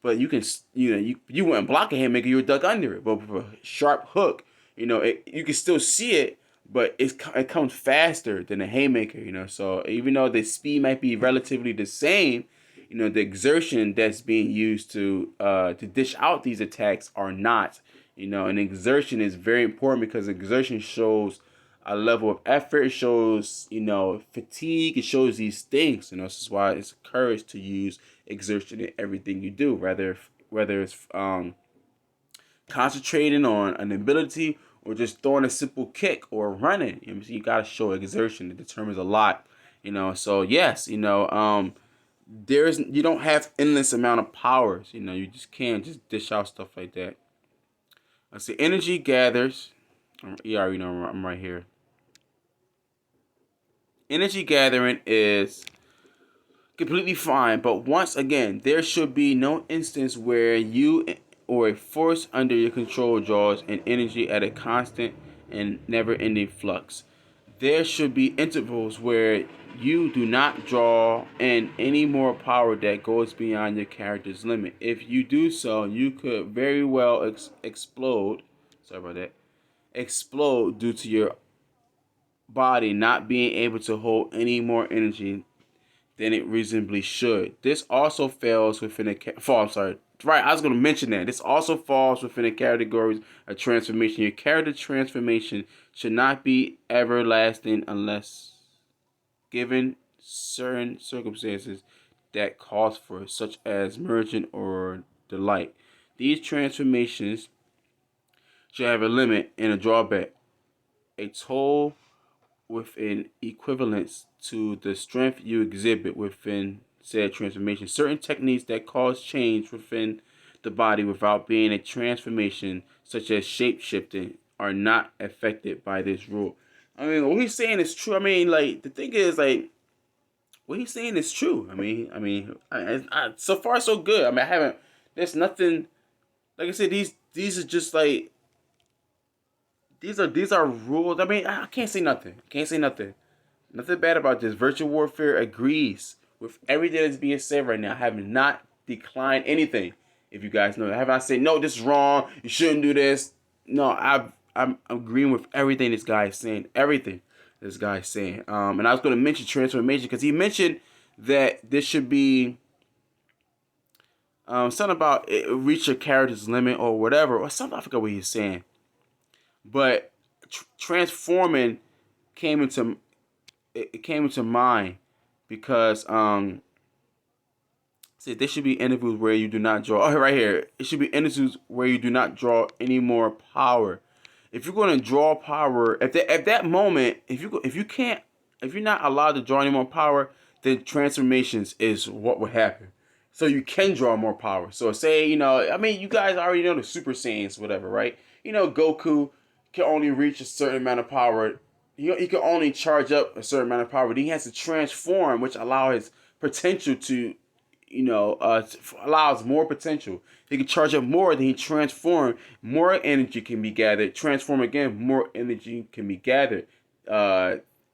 but you can, you wouldn't block a haymaker, you would duck under it. But with a sharp hook, you can still see it, but it comes faster than a haymaker. So even though the speed might be relatively the same, the exertion that's being used to dish out these attacks are not. And exertion is very important because exertion shows a level of effort. It shows, fatigue. It shows these things. This is why it's encouraged to use exertion in everything you do, whether it's concentrating on an ability or just throwing a simple kick or running. You got to show exertion. It determines a lot. So yes, there's you don't have endless amount of powers. You just can't just dish out stuff like that. Let's see, energy gathers. You already know I'm right here. Energy gathering is completely fine, but once again, there should be no instance where you or a force under your control draws an energy at a constant and never-ending flux. There should be intervals where you do not draw in any more power that goes beyond your character's limit. If you do so, you could very well explode. Sorry about that. Explode due to your body not being able to hold any more energy than it reasonably should. This also falls within I'm sorry. Right, I was going to mention that. This also falls within the categories of transformation. Your character transformation should not be everlasting unless given certain circumstances that calls for it, such as merging or delight. These transformations should have a limit and a drawback. A toll with an equivalence to the strength you exhibit within said transformation. Certain techniques that cause change within the body without being a transformation, such as shape shifting, are not affected by this rule. I mean, what he's saying is true. I mean, like the thing is, like what he's saying is true. So far so good. I mean, I haven't. There's nothing. Like I said, these are just like these are rules. I mean, I can't say nothing. Can't say nothing. Nothing bad about this. Virtual Warfare agrees with everything that's being said right now. I have not declined anything. If you guys know, I have not said no, this is wrong. You shouldn't do this. No, I'm agreeing with everything this guy is saying. Everything this guy is saying. And I was going to mention transformation because he mentioned that this should be something about it, reach your character's limit or whatever or something. I forgot what he's saying. But transforming came into it came into mind because see, there should be interviews where you do not draw. Oh, right here, it should be interviews where you do not draw any more power. If you're going to draw power at that moment, if you're not allowed to draw any more power, then transformations is what would happen. So you can draw more power. So say I mean, you guys already know the Super Saiyans, whatever, right? Goku can only reach a certain amount of power. He can only charge up a certain amount of power. Then he has to transform, which allows his potential to, allows more potential. He can charge up more, then he transform. More energy can be gathered. Transform again, more energy can be gathered.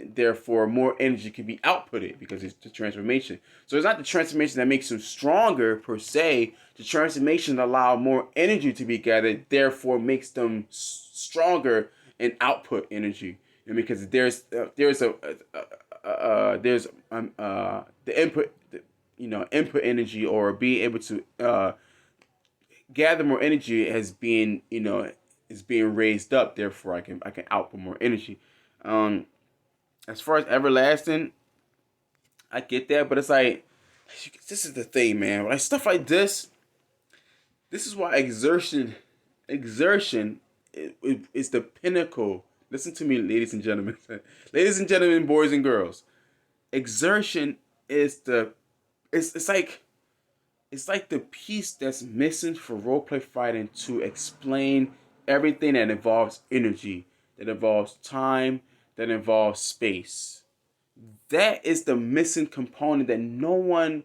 Therefore, more energy can be outputted because it's the transformation. So it's not the transformation that makes him stronger per se. The transformation allow more energy to be gathered, therefore makes them stronger in output energy. And because there's the input, input energy or being able to gather more energy as being is being raised up. Therefore, I can output more energy. As far as everlasting, I get that, but it's like this is the thing, man. Like stuff like this, This is why exertion is the pinnacle. Listen to me, ladies and gentlemen. Ladies and gentlemen, boys and girls. Exertion is the it's like it's like the piece that's missing for roleplay fighting to explain everything that involves energy, that involves time, that involves space. That is the missing component that no one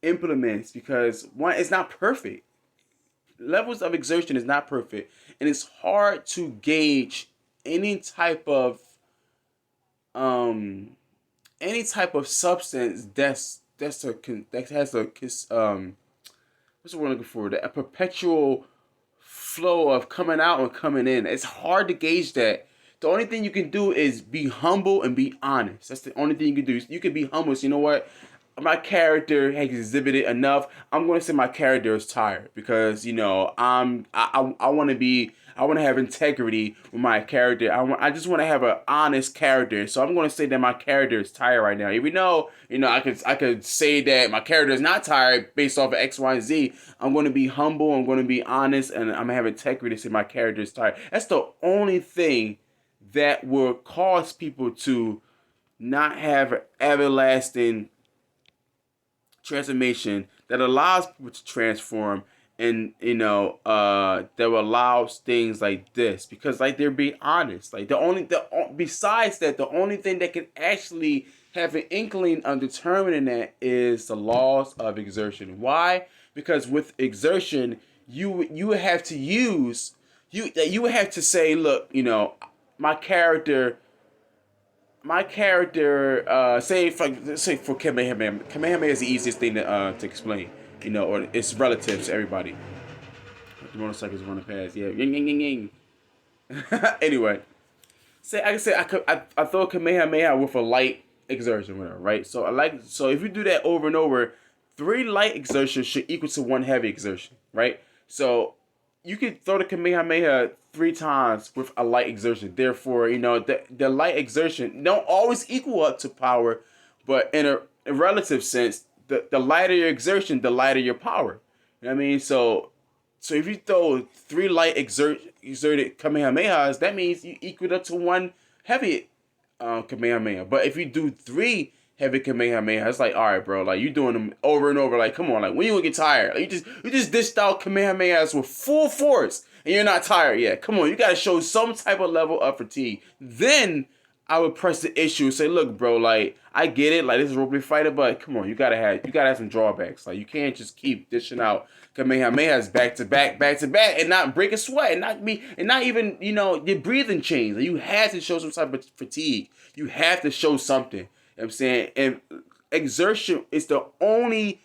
implements because one, it's not perfect. Levels of exertion is not perfect, and it's hard to gauge any type of um substance that has a what's the word I'm looking for? A perpetual flow of coming out and coming in. It's hard to gauge that. The only thing you can do is be humble and be honest. That's the only thing you can do. You can be humble. So you know what? My character has exhibited enough. I'm going to say my character is tired because I want to be. I want to have integrity with my character. I just want to have an honest character. So I'm going to say that my character is tired right now. Even though I could say that my character is not tired based off of X, Y, and Z. I'm going to be humble. I'm going to be honest, and I'm going to have integrity to say my character is tired. That's the only thing that will cause people to not have an everlasting transformation that allows people to transform, and that allows things like this because like they're being honest. Like besides that, the only thing that can actually have an inkling of determining that is the laws of exertion. Why? Because with exertion you would have to use you would have to say, look, my character say for Kamehameha. Kamehameha is the easiest thing to explain, or it's relative to everybody. The motorcycles running past, yeah, ying ying ying ying. Anyway, say I can say I throw Kamehameha with a light exertion, whatever, right? So if you do that over and over, 3 light exertions should equal to 1 heavy exertion, right? So you can throw the Kamehameha 3 times with a light exertion. Therefore, the light exertion don't always equal up to power, but in a relative sense, the lighter your exertion, the lighter your power. You know what I mean? So if you throw 3 light exerted Kamehamehas, that means you equal up to 1 heavy Kamehameha. But if you do 3 heavy Kamehameha, it's like, all right, bro, like you doing them over and over. Like, come on, like when you gonna get tired? Like, you just dished out Kamehamehas with full force, and you're not tired yet. Come on, you gotta show some type of level of fatigue. Then I would press the issue and say, look, bro, like I get it, like this is a roleplay fighter, but come on, you gotta have some drawbacks. Like you can't just keep dishing out Kamehamehas back to back, and not break a sweat, and not even your breathing change. Like, you have to show some type of fatigue. You have to show something. You know what I'm saying? And exertion is the only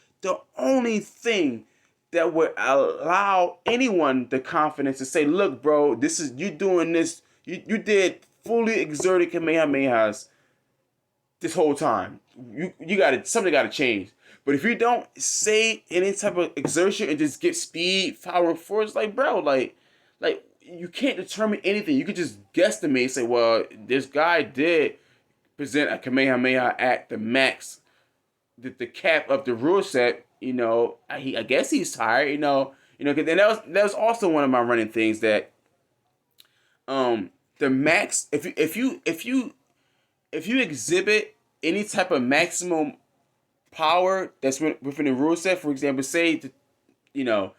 thing that would allow anyone the confidence to say, look, bro, this is you doing this. You did fully exerted Kamehamehas this whole time. You got to something got to change. But if you don't say any type of exertion and just get speed, power, and force, like bro, like you can't determine anything. You could just guesstimate and say, well, this guy did present a Kamehameha at the max, the cap of the rule set. I guess he's tired. And that was also one of my running things that the max if you exhibit any type of maximum power that's within the rule set. For example, say the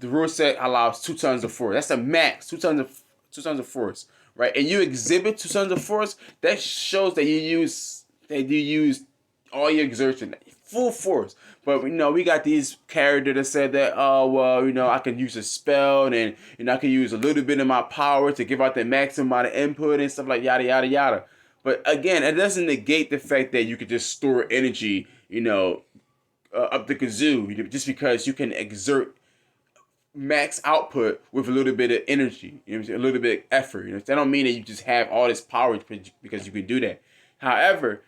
rule set allows 2 tons of force. That's the max, 2 tons of force, right? And you exhibit 2 tons of force. That shows that you use all your exertion, full force. But we got these characters that said that, oh well, I can use a spell and I can use a little bit of my power to give out the maximum amount of input and stuff like yada yada yada. But again, it doesn't negate the fact that you could just store energy, up the kazoo, just because you can exert max output with a little bit of energy, a little bit of effort. That don't mean that you just have all this power because you can do that. However,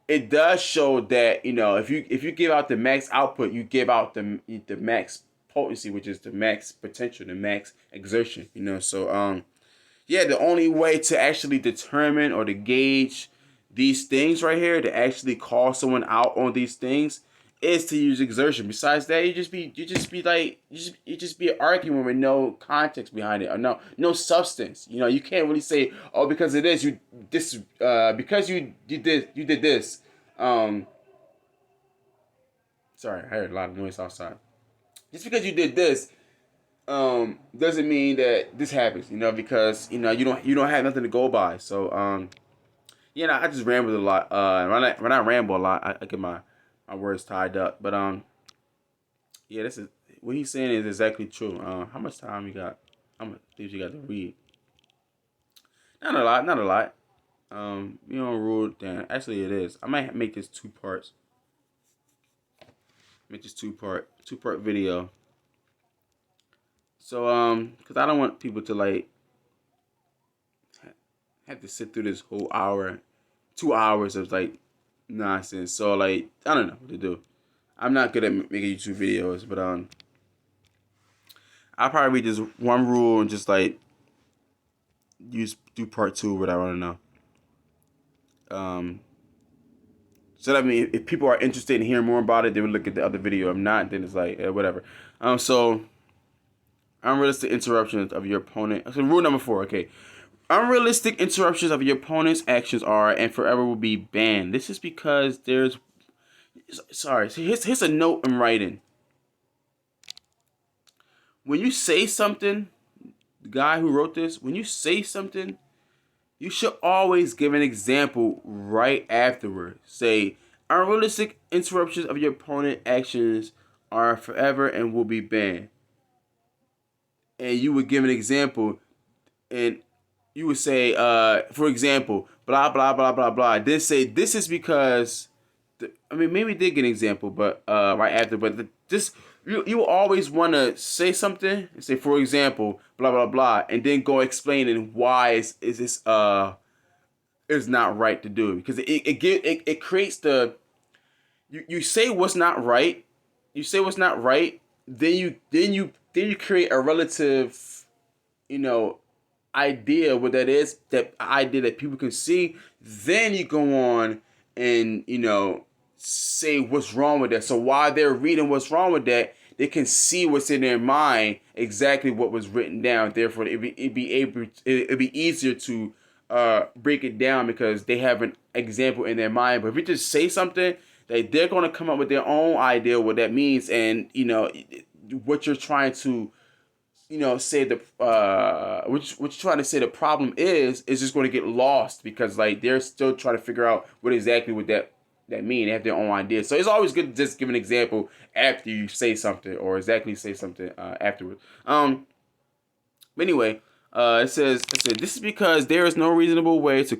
it does show that if you give out the max output, you give out the max potency, which is the max potential, the max exertion. So yeah, the only way to actually determine or to gauge these things right here, to actually call someone out on these things, is to use exertion. Besides that, you just be arguing with no context behind it or no substance. You can't really say, oh, because of this because you did this. Sorry, I heard a lot of noise outside. Just because you did this doesn't mean that this happens. Because you don't have nothing to go by. So I just rambled a lot. When I ramble a lot, I get my words tied up. But yeah, this is what he's saying is exactly true. How much time you got? How much things you got to read? Not a lot. Not a lot. Rule. Damn. Actually, it is. I might make this two parts. Make this two part video. So because I don't want people to like have to sit through this whole hour, 2 hours of like nonsense. So like I don't know what to do. I'm not good at making YouTube videos, but I'll probably read this one rule and just like do part two, what I want to know. So that means if people are interested in hearing more about it, they would look at the other video. If not, then it's like whatever. So unrealistic interruptions of your opponent. So rule number 4. Okay, unrealistic interruptions of your opponent's actions are and forever will be banned. This is because there's. Sorry. So here's a note in writing. When you say something, the guy who wrote this, when you say something, you should always give an example right afterward. Say, unrealistic interruptions of your opponent's actions are forever and will be banned. And you would give an example, and you would say, for example, blah, blah, blah, blah, blah. Then say, this is because, maybe they did get an example, but right after, but you always want to say something and say, for example, blah, blah, blah, and then go explaining why is this is not right to do, because it creates the you say what's not right, then you create a relative idea what that is, that idea that people can see, then you go on and say what's wrong with that. So while they're reading what's wrong with that, they can see what's in their mind, exactly what was written down. Therefore, it'd be easier to break it down because they have an example in their mind. But if you just say something, they're going to come up with their own idea what that means, and what you're trying to say what you're trying to say the problem is just going to get lost, because like they're still trying to figure out what exactly would that mean. They have their own ideas. So it's always good to just give an example after you say something, or exactly say something afterwards. But anyway, it says this is because there is no reasonable way to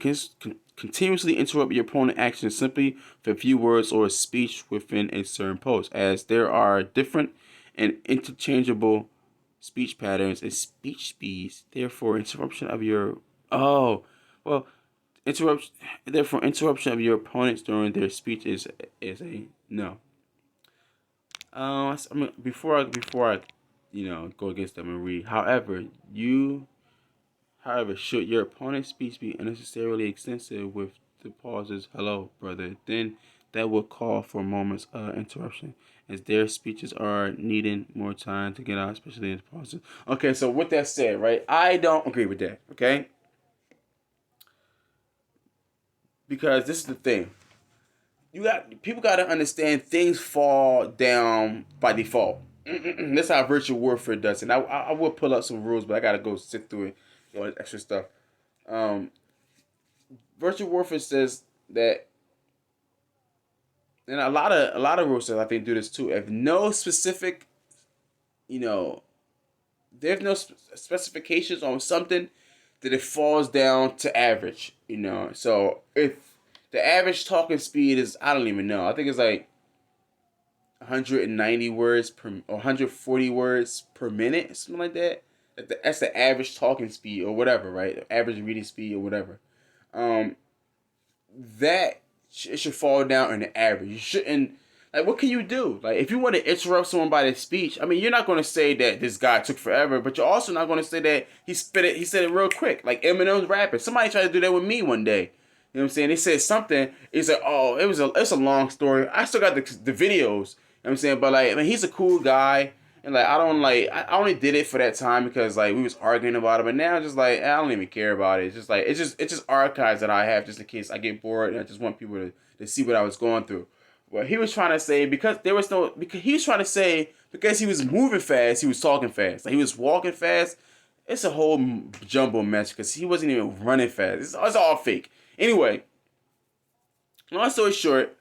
continuously interrupt your opponent's actions simply for a few words or speech within a certain post, as there are different and interchangeable speech patterns and speech speeds. Therefore, interruption of your interruption of your opponents during their speech is a no. Before I go against them and read. However, should your opponent's speech be unnecessarily extensive with the pauses, hello, brother, then that will call for moments of interruption, as their speeches are needing more time to get out, especially in the pauses. Okay, so with that said, right, I don't agree with that, okay? Because this is the thing. People got to understand things fall down by default. That's how virtual warfare does it. And I will pull up some rules, but I got to go sit through it, all that extra stuff. Virtual warfare says that, and a lot of rules I think do this too. If no specific, there's no specifications on something, that it falls down to average. So if the average talking speed is, I don't even know, I think it's like 190 words or 140 words per minute, something like that. That's the average talking speed or whatever, right? The average reading speed or whatever. That it should fall down in the average. You shouldn't, like, what can you do? Like, if you want to interrupt someone by their speech, you're not going to say that this guy took forever, but you're also not going to say that he said it real quick, like Eminem's rapping. Somebody tried to do that with me one day. You know what I'm saying? They said something. It's like, oh, it's a long story. I still got the videos. You know what I'm saying? But like, I mean, he's a cool guy. And like, I only did it for that time because like we was arguing about it. But now just like, I don't even care about it. It's just like, it's just archives that I have just in case I get bored and I just want people to see what I was going through. Well, he was trying to say because he was trying to say because he was moving fast, he was talking fast. Like he was walking fast. It's a whole jumble mess because he wasn't even running fast. It's all fake. Anyway, long story short,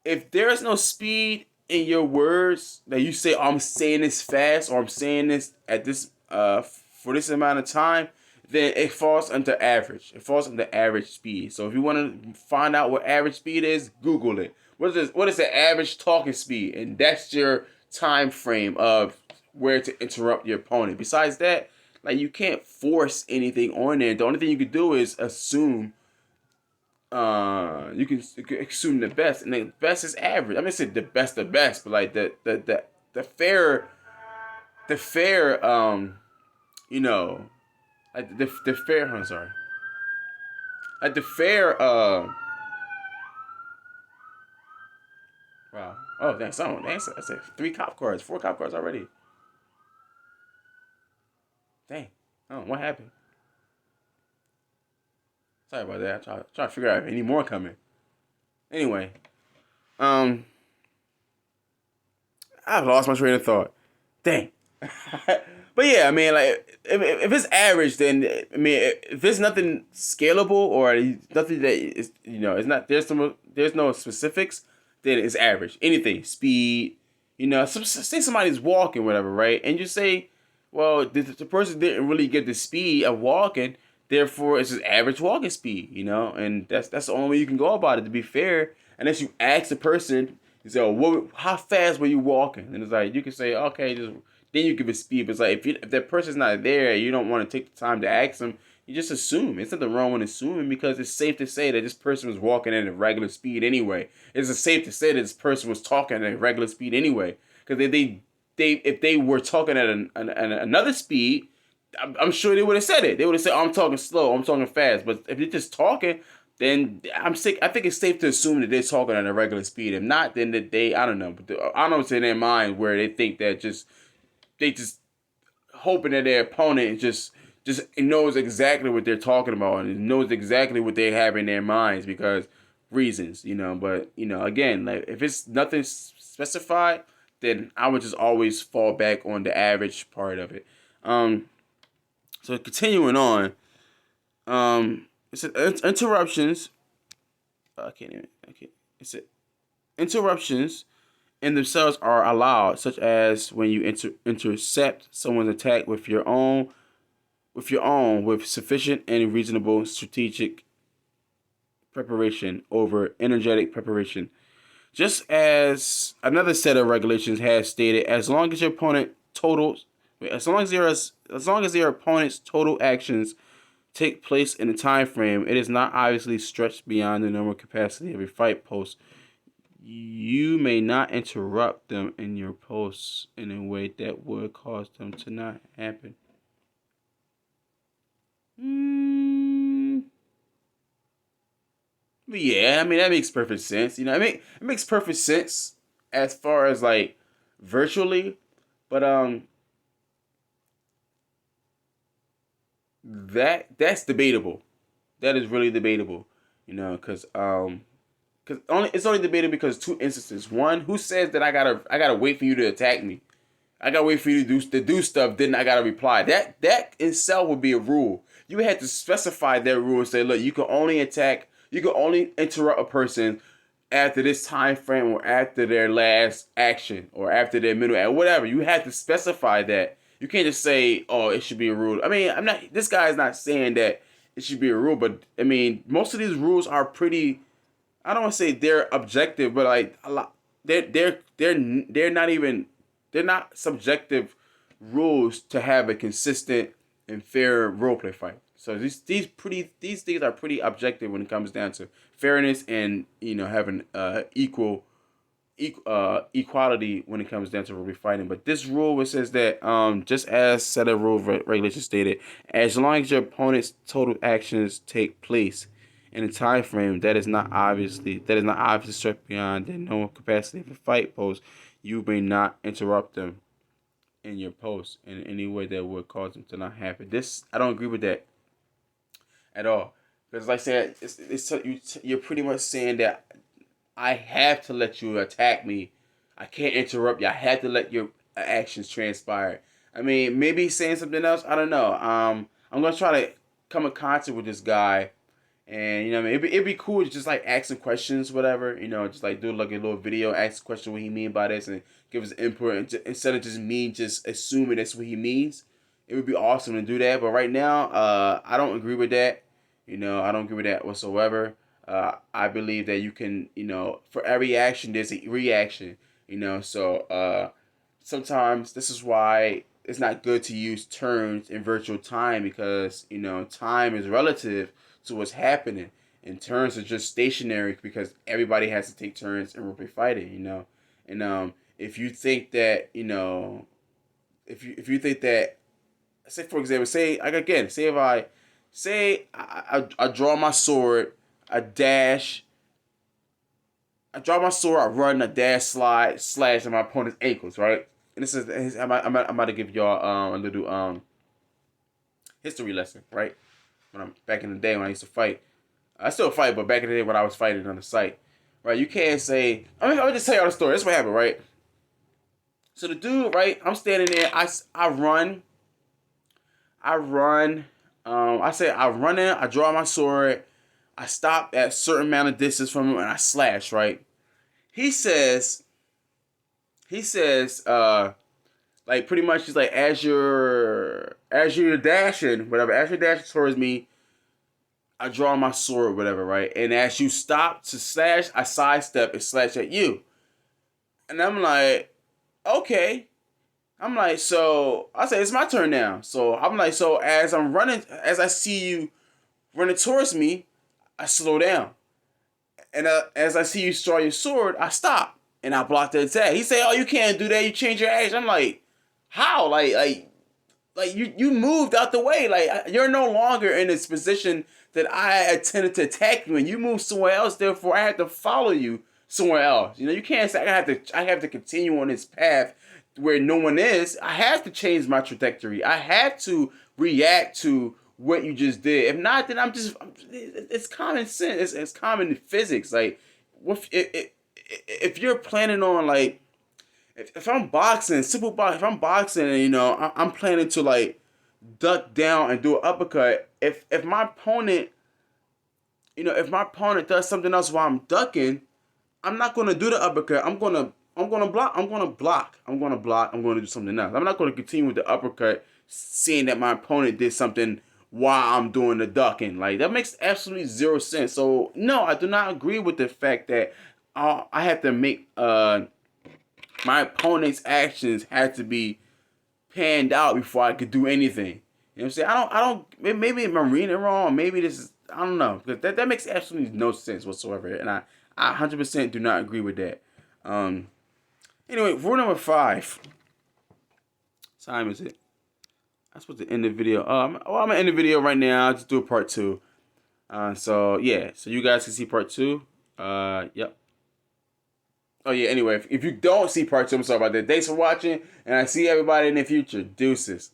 if there is no speed in your words that you say, oh, I'm saying this fast or I'm saying this at this for this amount of time, then it falls under average. It falls under average speed. So if you want to find out what average speed is, Google it. What is the average talking speed? And that's your time frame of where to interrupt your opponent. Besides that, like you can't force anything on there. The only thing you can do is assume you can assume the best, and the best is average. I'm gonna say the best, but like the fair, you know, like the fair. I'm sorry, like the fair. Wow. Oh, thanks. Someone. Thanks. I said 3 cop cars, 4 cop cars already. Dang. Oh, what happened? Sorry about that. Try to figure out if any more coming. Anyway, um, I've lost my train of thought. Dang. But yeah, I mean, like if it's average, then I mean, if it's nothing scalable or nothing that is, it's not there's no specifics, then it's average. Anything, speed, say somebody's walking, whatever, right? And you say, well, the person didn't really get the speed of walking, therefore it's just average walking speed, and that's the only way you can go about it. To be fair, unless you ask the person, you say, oh, how fast were you walking? And it's like you can say, okay, just then you give it speed. But it's like if that person's not there, you don't want to take the time to ask them. You just assume. It's nothing wrong with assuming because it's safe to say that this person was walking at a regular speed anyway. It's safe to say that this person was talking at a regular speed anyway. Because if they were talking at another speed, I'm sure they would have said it. They would have said, oh, I'm talking slow, I'm talking fast. But if they're just talking, then I think it's safe to assume that they're talking at a regular speed. If not, then that I don't know. But I don't know what's in their mind where they think that they just hoping that their opponent just knows exactly what they're talking about and knows exactly what they have in their minds because reasons, But again, like if it's nothing specified, then I would just always fall back on the average part of it. So continuing on, it's interruptions. I can't even. Okay, it's interruptions in themselves are allowed, such as when you intercept someone's attack with sufficient and reasonable strategic preparation over energetic preparation. Just as another set of regulations has stated, as long as your opponent's total actions take place in a time frame, it is not obviously stretched beyond the normal capacity of a fight post. You may not interrupt them in your posts in a way that would cause them to not happen. But yeah, I mean that makes perfect sense. It makes perfect sense as far as like virtually, but that's debatable. That is really debatable. Because it's only debatable because 2 instances. One, who says that I gotta wait for you to attack me? I gotta wait for you to do stuff. Then I gotta reply. That itself would be a rule. You had to specify that rule and say, look, you can only interrupt a person after this time frame or after their last action or after their middle act, whatever. You have to specify that. You can't just say, oh, it should be a rule. I mean, this guy is not saying that it should be a rule, but I mean, most of these rules are pretty, I don't want to say they're objective, but like a lot, they're not even, they're not subjective rules to have a consistent and fair roleplay fight. So these things are pretty objective when it comes down to fairness and having equality when it comes down to role fighting. But this rule which says that just as set of rule regulations stated, as long as your opponent's total actions take place in a time frame that is not obviously stretched beyond their known capacity for fight post, you may not interrupt them in your post in any way that would cause them to not happen. This I don't agree with that at all. Because like I said, you're pretty much saying that I have to let you attack me. I can't interrupt you. I have to let your actions transpire. I mean, maybe he's saying something else. I don't know. I'm gonna try to come in contact with this guy, and you know, what I mean, it'd be cool to just like ask some questions, whatever. You know, just like do like a little video, ask a question what he mean by this, and give his input instead of just me just assuming that's what he means. It would be awesome to do that, but right now, I don't agree with that. You know, I don't agree with that whatsoever. I believe that you can, you know, for every action there's a reaction. You know, so sometimes this is why it's not good to use turns in virtual time, because you know time is relative to what's happening, and turns are just stationary because everybody has to take turns in role fighting. You know, and if you think that you know, if you think that, say for example, say like again, say if I draw my sword, I dash. I draw my sword, I run, a dash, slide, slash at my opponent's ankles, right? And this is I'm about to give y'all a little history lesson, right? When I'm back in the day when I used to fight, I still fight, but back in the day when I was fighting on the site, right? You can't say. I'll just tell y'all the story. This is what happened, right? So the dude, right? I'm standing there. I run. I run. I say I run in. I draw my sword. I stop at a certain amount of distance from him, and I slash, right? He says, like pretty much he's like, as you're dashing, whatever, as you're dashing towards me, I draw my sword, whatever, right? And as you stop to slash, I sidestep and slash at you. And I'm like, okay. I'm like, so I say it's my turn now. So I'm like, so as I'm running, as I see you running towards me, I slow down. And as I see you draw your sword, I stop and I block the attack. He say, "Oh, you can't do that. You change your action." I'm like, "How? Like you moved out the way. Like you're no longer in this position that I intended to attack you, and you moved somewhere else. Therefore, I have to follow you somewhere else. You know, you can't say I have to continue on this path where no one is. I have to change my trajectory. I have to react to what you just did. If not, then it's common sense. It's common physics. Like, if you're planning on like, if I'm boxing, simple box, if I'm boxing and you know I'm planning to like duck down and do an uppercut. If my opponent, you know, if my opponent does something else while I'm ducking, I'm not gonna do the uppercut. I'm gonna block. I'm gonna do something else. I'm not gonna continue with the uppercut, seeing that my opponent did something while I'm doing the ducking. Like that makes absolutely zero sense. So no, I do not agree with the fact that I have to make my opponent's actions have to be panned out before I could do anything. You know what I'm saying? I don't. Maybe I'm reading it wrong. Maybe this is. I don't know. Because that makes absolutely no sense whatsoever. And I 100% do not agree with that. Anyway, rule number 5. What time is it? I'm supposed to end the video. I'm gonna end the video right now. I'll just do a part 2. So yeah. So you guys can see part 2. Yep. Oh yeah. Anyway, if you don't see part 2, I'm sorry about that. Thanks for watching, and I see everybody in the future. Deuces.